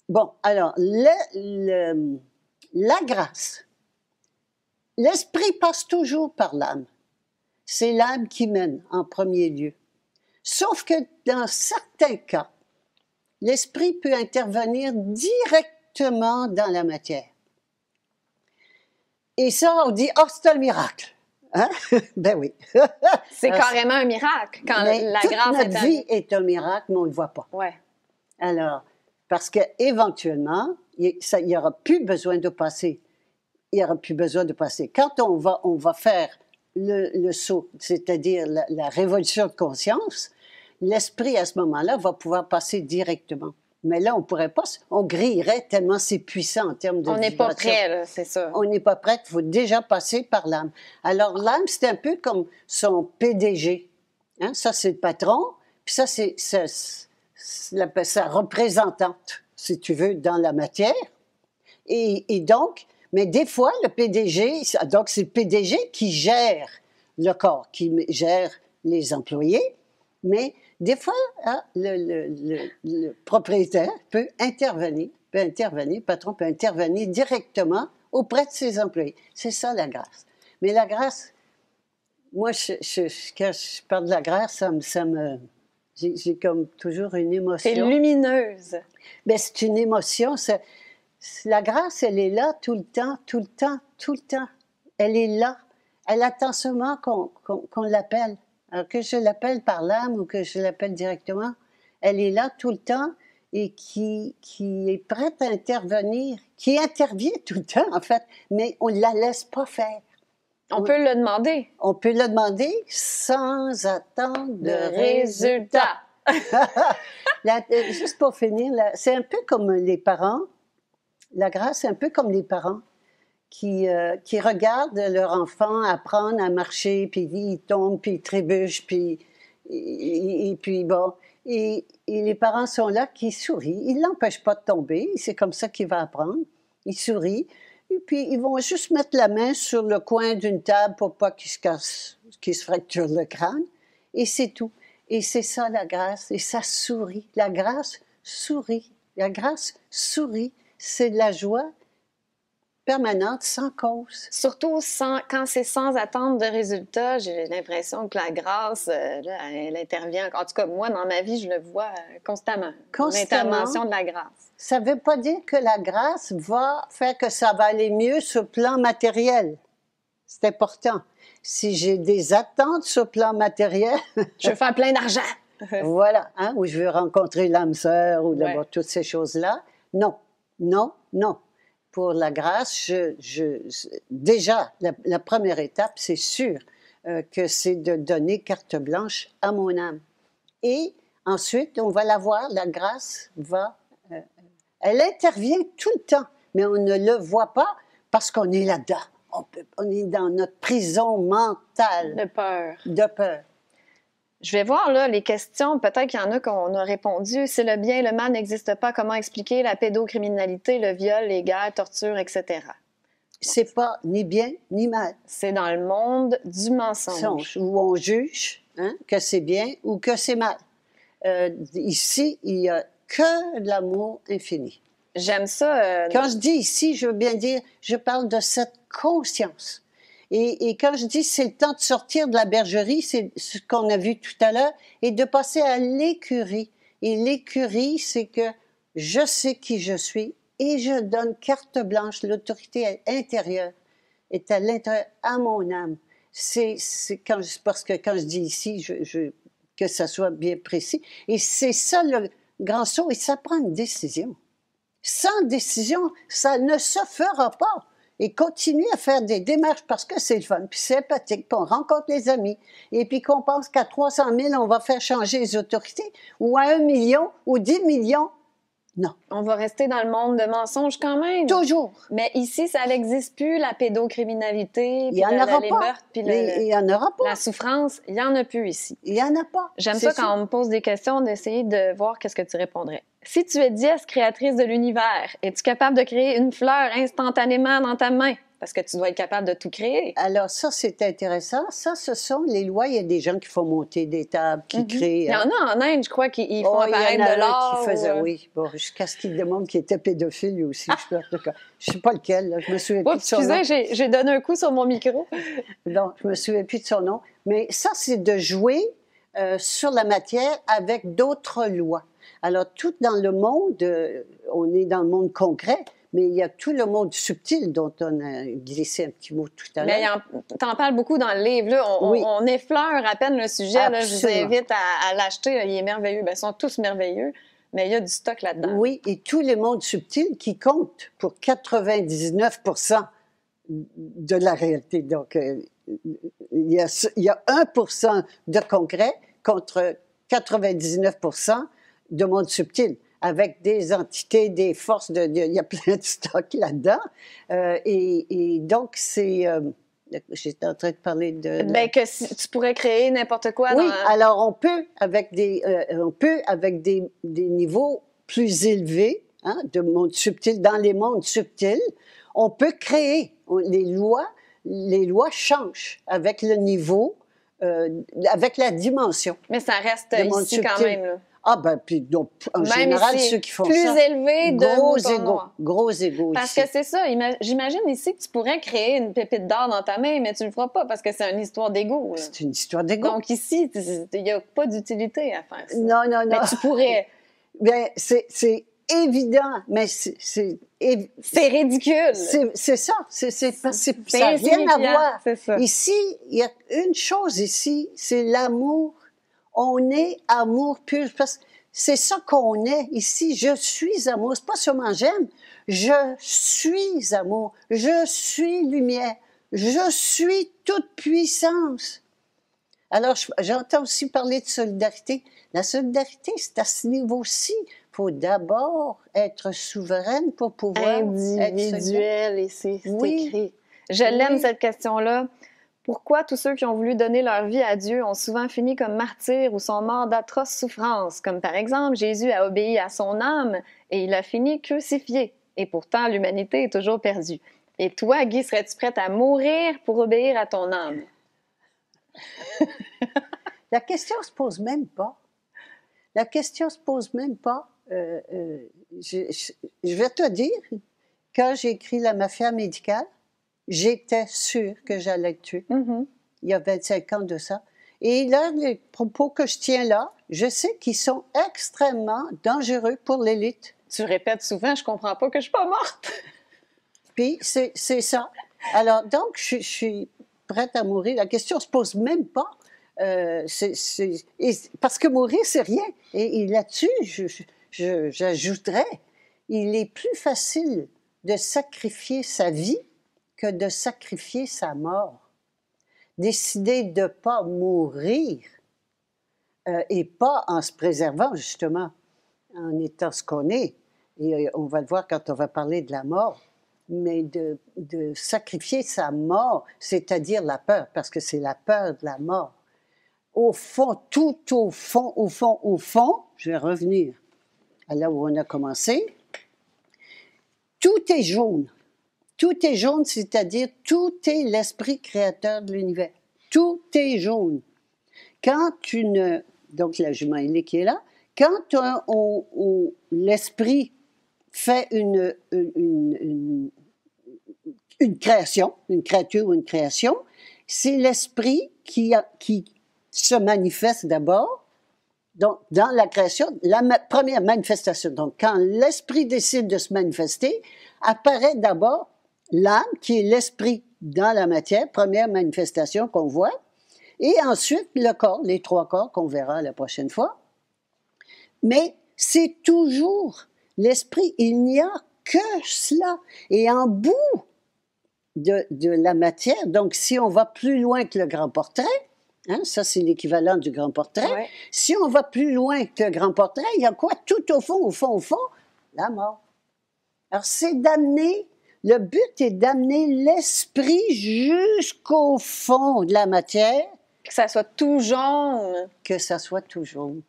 Bon, alors, la grâce. L'esprit passe toujours par l'âme. C'est l'âme qui mène en premier lieu. Sauf que dans certains cas, l'esprit peut intervenir directement dans la matière. Et ça, on dit, oh, c'est un miracle. Hein? Ben oui. C'est carrément un miracle quand la grâce notre vie est un miracle, mais on ne le voit pas. Ouais. Alors, parce qu'éventuellement, il n'y aura plus besoin de passer. Il n'y aura plus besoin de passer. Quand on va faire le saut, c'est-à-dire la révolution de conscience, l'esprit, à ce moment-là, va pouvoir passer directement. Mais là, on pourrait pas, on grillerait tellement c'est puissant en termes de On n'est pas prêt, là, c'est ça. On n'est pas prêt, il faut déjà passer par l'âme. Alors, l'âme, c'est un peu comme son PDG. Hein? Ça, c'est le patron, puis ça, c'est sa représentante, si tu veux, dans la matière. Et donc, mais des fois, le PDG, donc c'est le PDG qui gère le corps, qui gère les employés, mais des fois, hein, le propriétaire peut intervenir, le patron peut intervenir directement auprès de ses employés. C'est ça la grâce. Mais la grâce, moi, quand je parle de la grâce, j'ai comme toujours une émotion. C'est lumineuse. Bien, c'est une émotion. La grâce, elle est là tout le temps, tout le temps, tout le temps. Elle est là. Elle attend seulement qu'on l'appelle. Alors que je l'appelle par l'âme ou que je l'appelle directement, elle est là tout le temps et qui est prête à intervenir, qui intervient tout le temps, en fait, mais on ne la laisse pas faire. On peut le demander. On peut le demander sans attendre de résultat. Juste pour finir, c'est un peu comme les parents. La grâce, c'est un peu comme les parents qui regardent leur enfant apprendre à marcher, puis il tombe, puis il trébuche, puis et puis bon. Et les parents sont là qui sourient. Ils ne l'empêchent pas de tomber. C'est comme ça qu'il va apprendre. Ils sourient. Et puis, ils vont juste mettre la main sur le coin d'une table pour pas qu'il se casse, qu'il se fracture le crâne. Et c'est tout. Et c'est ça, la grâce. Et ça sourit. La grâce sourit. La grâce sourit. C'est de la joie permanente, sans cause. Surtout quand c'est sans attendre de résultat, j'ai l'impression que la grâce, là, elle intervient. En tout cas, moi, dans ma vie, je le vois constamment. L'intervention de la grâce. Ça ne veut pas dire que la grâce va faire que ça va aller mieux sur le plan matériel. C'est important. Si j'ai des attentes sur le plan matériel... je veux faire plein d'argent. Voilà, hein, ou je veux rencontrer l'âme sœur, ou d'abord toutes ces choses-là. Non, non, non. Pour la grâce, déjà, la première étape, c'est sûr que c'est de donner carte blanche à mon âme. Et ensuite, on va la voir, la grâce va... elle intervient tout le temps, mais on ne le voit pas parce qu'on est là-dedans. on est dans notre prison mentale De peur. de peur. Je vais voir là les questions. Peut-être qu'il y en a qu'on a répondu. Si le bien et le mal n'existent pas, comment expliquer la pédocriminalité, le viol, les guerres, torture, etc.? C'est pas ni bien ni mal. C'est dans le monde du mensonge. Où on juge que c'est bien ou que c'est mal. Ici, il n'y a que de l'amour infini. J'aime ça. Quand je dis ici, je veux bien dire, je parle de cette conscience. Et quand je dis c'est le temps de sortir de la bergerie, c'est ce qu'on a vu tout à l'heure, et de passer à l'écurie. Et l'écurie, c'est que je sais qui je suis et je donne carte blanche. L'autorité intérieure est à l'intérieur, à mon âme. Parce que quand je dis ici, que ça soit bien précis. Et c'est ça le grand saut, et ça prend une décision. Sans décision, ça ne se fera pas. Et continuer à faire des démarches parce que c'est le fun, puis c'est sympathique, puis on rencontre les amis, et puis qu'on pense qu'à 300 000, on va faire changer les autorités, ou à 1 million, ou 10 millions. Non. On va rester dans le monde de mensonges quand même. Toujours. Mais ici, ça n'existe plus, la pédocriminalité, Il n'y en aura les pas. meurtres, puis Il n'y en aura pas. la souffrance. Il n'y en a plus ici. Il n'y en a pas. J'aime ça quand on me pose des questions, d'essayer de voir qu'est-ce que tu répondrais. Si tu es dièse créatrice de l'univers, es-tu capable de créer une fleur instantanément dans ta main? Parce que tu dois être capable de tout créer. Alors ça, c'est intéressant. Ça, ce sont les lois. Il y a des gens qui font monter des tables, qui créent... Il y en a en Inde, je crois, qui font apparaître il y en a de l'or. qui faisait, oui. Bon, jusqu'à ce qu'il démontre qu'il était pédophile, lui aussi. Je ne sais pas lequel, là. Je me souviens plus de son nom. Excusez, j'ai donné un coup sur mon micro. Non, je me souviens plus de son nom. Mais ça, c'est de jouer sur la matière avec d'autres lois. Alors, tout dans le monde, on est dans le monde concret, mais il y a tout le monde subtil dont on a glissé un petit mot tout à l'heure. Mais t'en parles beaucoup dans le livre. Là. On effleure à peine le sujet. Là. Je vous invite à l'acheter. Il est merveilleux. Bien, ils sont tous merveilleux, mais il y a du stock là-dedans. Oui, et tout le monde subtil qui compte pour 99% de la réalité. Donc, il y a 1% de concret contre 99% de monde subtil, avec des entités, des forces, il y a plein de stock là-dedans. Et donc, c'est... j'étais en train de parler de... Bien, que tu pourrais créer n'importe quoi. Oui, alors on peut, avec des niveaux plus élevés, de monde subtil, dans les mondes subtils, on peut créer. Les lois changent avec le niveau, avec la dimension. Mais ça reste ici quand même, là. Ah ben, puis donc, en même général, ici, ceux qui font plus ça... Plus élevé de gros égos Parce ici. que c'est ça. J'imagine ici que tu pourrais créer une pépite d'or dans ta main, mais tu ne le feras pas parce que c'est une histoire d'ego. C'est une histoire d'ego. Donc ici, il n'y a pas d'utilité à faire ça. Non. Mais tu pourrais. Bien, c'est évident, mais c'est ridicule. C'est ça. Ça n'a rien à voir. C'est ça. Ici, il y a une chose ici, c'est l'amour. On est amour pur. Parce que c'est ça qu'on est ici. Je suis amour. C'est pas seulement j'aime. Je suis amour. Je suis lumière. Je suis toute puissance. Alors, j'entends aussi parler de solidarité. La solidarité, c'est à ce niveau-ci. Il faut d'abord être souveraine pour pouvoir individuel, et c'est oui. écrit. Je l'aime, cette question-là. Pourquoi tous ceux qui ont voulu donner leur vie à Dieu ont souvent fini comme martyrs ou sont morts d'atroces souffrances? Comme par exemple, Jésus a obéi à son âme et il a fini crucifié. Et pourtant, l'humanité est toujours perdue. Et toi, Guy, serais-tu prête à mourir pour obéir à ton âme? La question se pose même pas. La question se pose même pas. Je vais te dire, quand j'ai écrit La mafia médicale, j'étais sûre que j'allais le tuer. Mm-hmm. Il y a 25 ans de ça. Et là, les propos que je tiens là, je sais qu'ils sont extrêmement dangereux pour l'élite. Tu répètes souvent, je comprends pas que je suis pas morte. Puis, c'est ça. Alors, donc, je suis prête à mourir. La question se pose même pas. Parce que mourir, c'est rien. Et là-dessus, j'ajouterais, il est plus facile de sacrifier sa vie que de sacrifier sa mort. Décider de ne pas mourir et pas en se préservant, justement, en étant ce qu'on est. Et on va le voir quand on va parler de la mort. mais de sacrifier sa mort, c'est-à-dire la peur, parce que c'est la peur de la mort. Au fond, tout au fond, au fond, au fond, je vais revenir à là où on a commencé, tout est jaune. Tout est jaune, c'est-à-dire tout est l'esprit créateur de l'univers. Tout est jaune. Quand donc la jument ailée qui est là, quand l'esprit fait une création, une créature ou une création, c'est l'esprit qui se manifeste d'abord. Donc, dans la création, la première manifestation. Donc, quand l'esprit décide de se manifester, apparaît d'abord l'âme, qui est l'esprit dans la matière, première manifestation qu'on voit, et ensuite le corps, les 3 corps qu'on verra la prochaine fois. Mais c'est toujours l'esprit, il n'y a que cela. Et en bout de la matière, donc si on va plus loin que le grand portrait, hein, ça c'est l'équivalent du grand portrait, Ouais. si on va plus loin que le grand portrait, il y a quoi tout au fond, au fond, au fond? La mort. Alors c'est d'amener, le but est d'amener l'esprit jusqu'au fond de la matière, Que ça soit tout jaune. que ça soit tout jaune.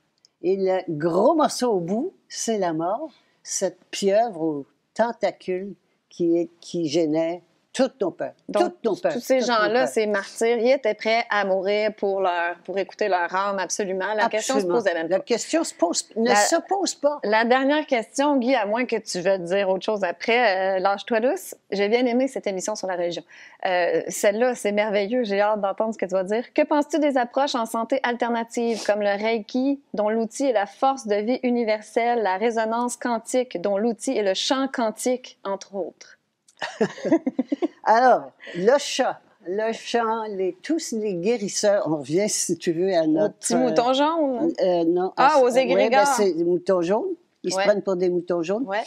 Et le gros morceau au bout, c'est la mort, cette pieuvre aux tentacules qui génère toutes nos peurs. Donc, Toutes nos peurs. tous ces toutes nos gens-là, peurs. ces martyrs, ils étaient prêts à mourir pour écouter leur âme, absolument. La question se Absolument. posait même La pas. question ne se pose pas. La dernière question, Guy, à moins que tu veuilles dire autre chose après, lâche-toi douce. J'ai bien aimé cette émission sur la religion. Celle-là, c'est merveilleux. J'ai hâte d'entendre ce que tu vas dire. Que penses-tu des approches en santé alternative, comme le Reiki, dont l'outil est la force de vie universelle, la résonance quantique, dont l'outil est le champ quantique, entre autres? Alors, le chant, tous les guérisseurs, on revient, si tu veux, à notre... Au petit mouton jaune? Non. Aux égrégores. C'est des moutons jaunes. Ils se prennent pour des moutons jaunes. Ouais.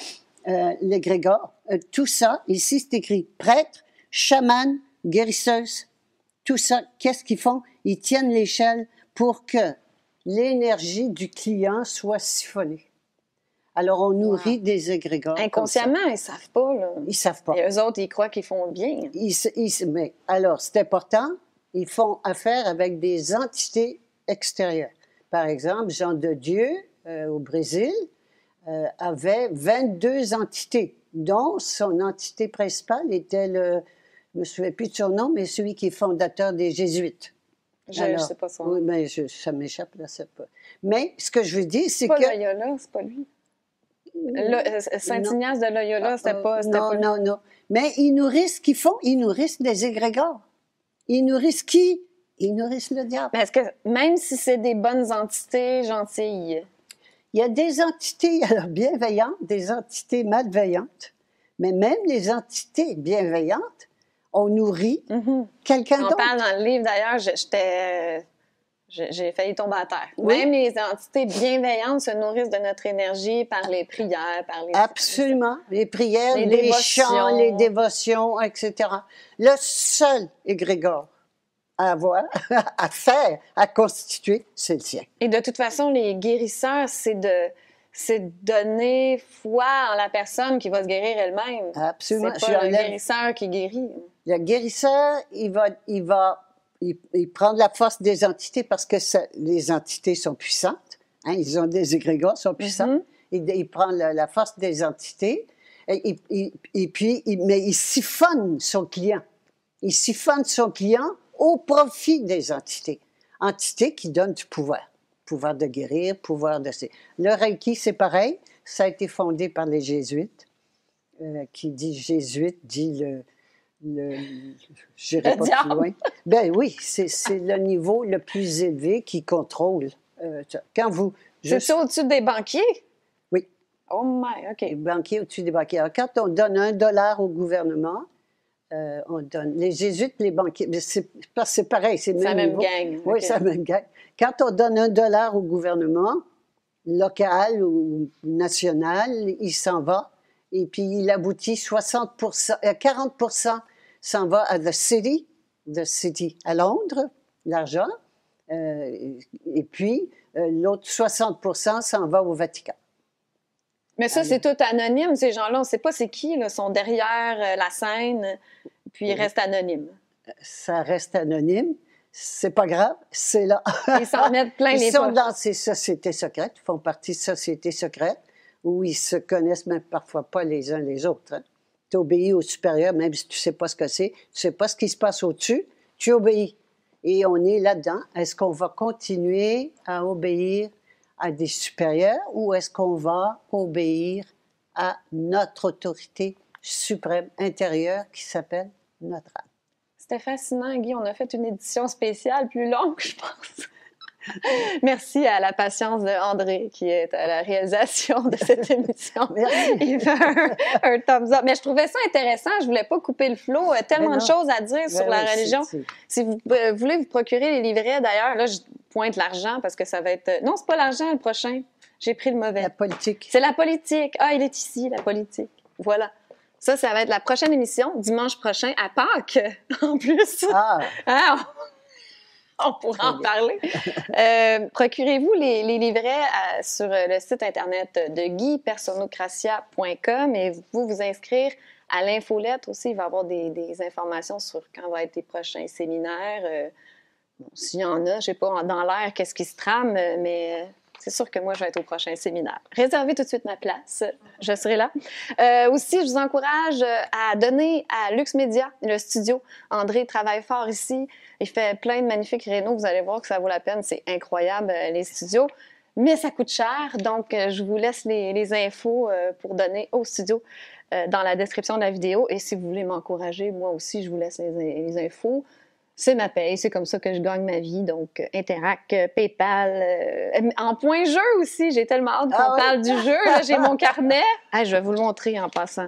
L'égrégore, tout ça, ici, c'est écrit prêtre, chaman, guérisseuse. Tout ça, qu'est-ce qu'ils font? Ils tiennent l'échelle pour que l'énergie du client soit siphonnée. Alors, on nourrit des égrégores. Inconsciemment, ils ne savent pas. Là. Ils ne savent pas. Et eux autres, ils croient qu'ils font bien. Mais alors, c'est important, ils font affaire avec des entités extérieures. Par exemple, Jean de Dieu, au Brésil, avait 22 entités, dont son entité principale était je ne me souviens plus de son nom, mais celui qui est fondateur des Jésuites. Je ne sais pas son nom. Oui, mais ça m'échappe, là, c'est pas. Mais ce que je veux dire, c'est pas que... Loyola, c'est pas lui. Saint-Ignace de Loyola, c'était pas non, lui. Non. Mais ils nourrissent ce qu'ils font, ils nourrissent des égrégores. Ils nourrissent qui? Ils nourrissent le diable. Mais est-ce que, même si c'est des bonnes entités gentilles... Il y a des entités alors, bienveillantes, des entités malveillantes, mais même les entités bienveillantes, on nourrit quelqu'un d'autre. On parle dans le livre, d'ailleurs, j'ai failli tomber à terre. Oui. Même les entités bienveillantes se nourrissent de notre énergie par les prières, par les... Absolument. Les prières, Les les dévotions. chants, les dévotions, etc. Le seul égrégore à avoir, à faire, à constituer, c'est le sien. Et de toute façon, les guérisseurs, c'est donner foi en la personne qui va se guérir elle-même. Absolument. C'est pas le guérisseur qui guérit. Le guérisseur, il prend la force des entités parce que les entités sont puissantes. Hein, ils ont des égrégores, sont puissants. Il prend la force des entités et puis mais il siphonne son client. Il siphonne son client au profit des entités. Entités qui donnent du pouvoir. Pouvoir de guérir, pouvoir de... Le Reiki, c'est pareil. Ça a été fondé par les Jésuites. Qui dit Jésuite, dit j'irai pas plus loin. Ben oui, c'est le niveau le plus élevé qui contrôle. Quand vous... C'est au-dessus des banquiers? Oui. Oh my, OK. Les banquiers au-dessus des banquiers. Alors, quand on donne $1 au gouvernement, on donne... Les Jésuites, les banquiers, c'est pareil, c'est le même niveau. gang. Oui, okay. c'est la même gang. Quand on donne $1 au gouvernement, local ou national, il s'en va. Et puis, il aboutit 40% s'en va à the city, à Londres, l'argent. Et puis, l'autre 60% s'en va au Vatican. Mais ça, c'est tout anonyme, ces gens-là. On ne sait pas c'est qui, là, sont derrière la scène, puis ils restent anonymes. Ça reste anonyme. C'est pas grave, c'est là. Ils s'en mettent plein les Ils sont poches. dans ces sociétés secrètes, font partie de sociétés secrètes, où ils se connaissent même parfois pas les uns les autres. Hein. Tu obéis au supérieur, même si tu sais pas ce que c'est, tu sais pas ce qui se passe au-dessus, tu obéis. Et on est là-dedans. Est-ce qu'on va continuer à obéir à des supérieurs ou est-ce qu'on va obéir à notre autorité suprême intérieure qui s'appelle notre âme? C'était fascinant, Guy. On a fait une édition spéciale plus longue, je pense. Merci à la patience de André, qui est à la réalisation de cette émission. Merci. Il fait un thumbs up. Mais je trouvais ça intéressant. Je voulais pas couper le flow. Tellement de choses à dire sur la religion. Si vous voulez vous procurer les livrets, d'ailleurs, là, je pointe l'argent parce que ça va être... Non, c'est pas l'argent, le prochain. J'ai pris le mauvais. La politique. C'est la politique. Ah, il est ici, la politique. Voilà. Ça va être la prochaine émission, dimanche prochain, à Pâques, en plus. Ah! Hein? On pourra en parler. Procurez-vous les livrets sur le site Internet de guypersonocratia.com et vous pouvez vous inscrire à l'infolettre aussi. Il va y avoir des informations sur quand vont être les prochains séminaires. Bon, s'il y en a, je ne sais pas dans l'air qu'est-ce qui se trame, mais c'est sûr que moi, je vais être au prochain séminaire. Réservez tout de suite ma place. Je serai là. Aussi, je vous encourage à donner à Lux Media, le studio. André travaille fort ici. Il fait plein de magnifiques rénaux. Vous allez voir que ça vaut la peine. C'est incroyable, les studios. Mais ça coûte cher. Donc, je vous laisse les infos pour donner au studio dans la description de la vidéo. Et si vous voulez m'encourager, moi aussi, je vous laisse les infos. C'est ma paye, c'est comme ça que je gagne ma vie. Donc, Interac, PayPal, en point jeu aussi. J'ai tellement hâte qu'on parle du jeu. Là, j'ai mon carnet. Ah, je vais vous le montrer en passant.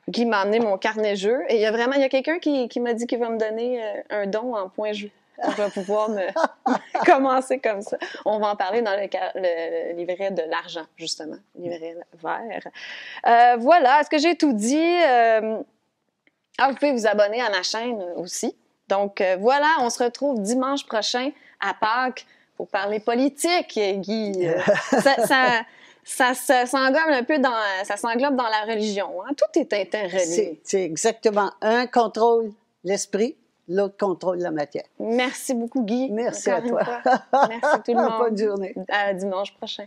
Guy m'a amené mon carnet jeu. Et il y a quelqu'un qui m'a dit qu'il va me donner un don en point jeu. Je vais pouvoir commencer comme ça. On va en parler dans le livret de l'argent, justement. Livret vert. Voilà. Est-ce que j'ai tout dit? Vous pouvez vous abonner à ma chaîne aussi. Donc, voilà, on se retrouve dimanche prochain à Pâques pour parler politique, Guy. Ça s'englobe un peu dans la religion. Hein? Tout est interrelié. C'est exactement. Un contrôle l'esprit, l'autre contrôle la matière. Merci beaucoup, Guy. Merci à toi. Merci tout le monde. Bonne journée. À dimanche prochain.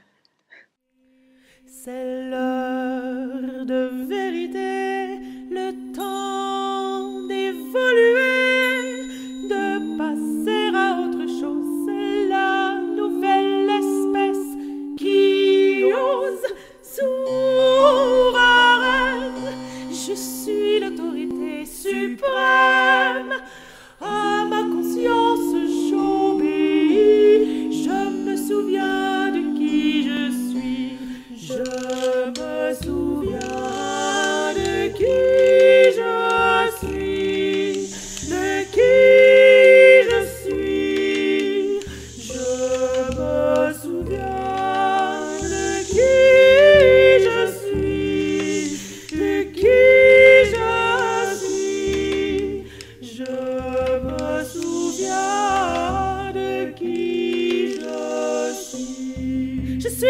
C'est l'heure de vérité, le temps d'évoluer, de passer à autre chose. C'est la nouvelle espèce qui ose souveraine. Je suis l'autorité suprême. À ma conscience, j'obéis. Je me souviens de qui je suis. Je me souviens de qui je suis, de qui je suis. Je me souviens de qui je suis, de qui je suis. Je me souviens de qui je suis. Je suis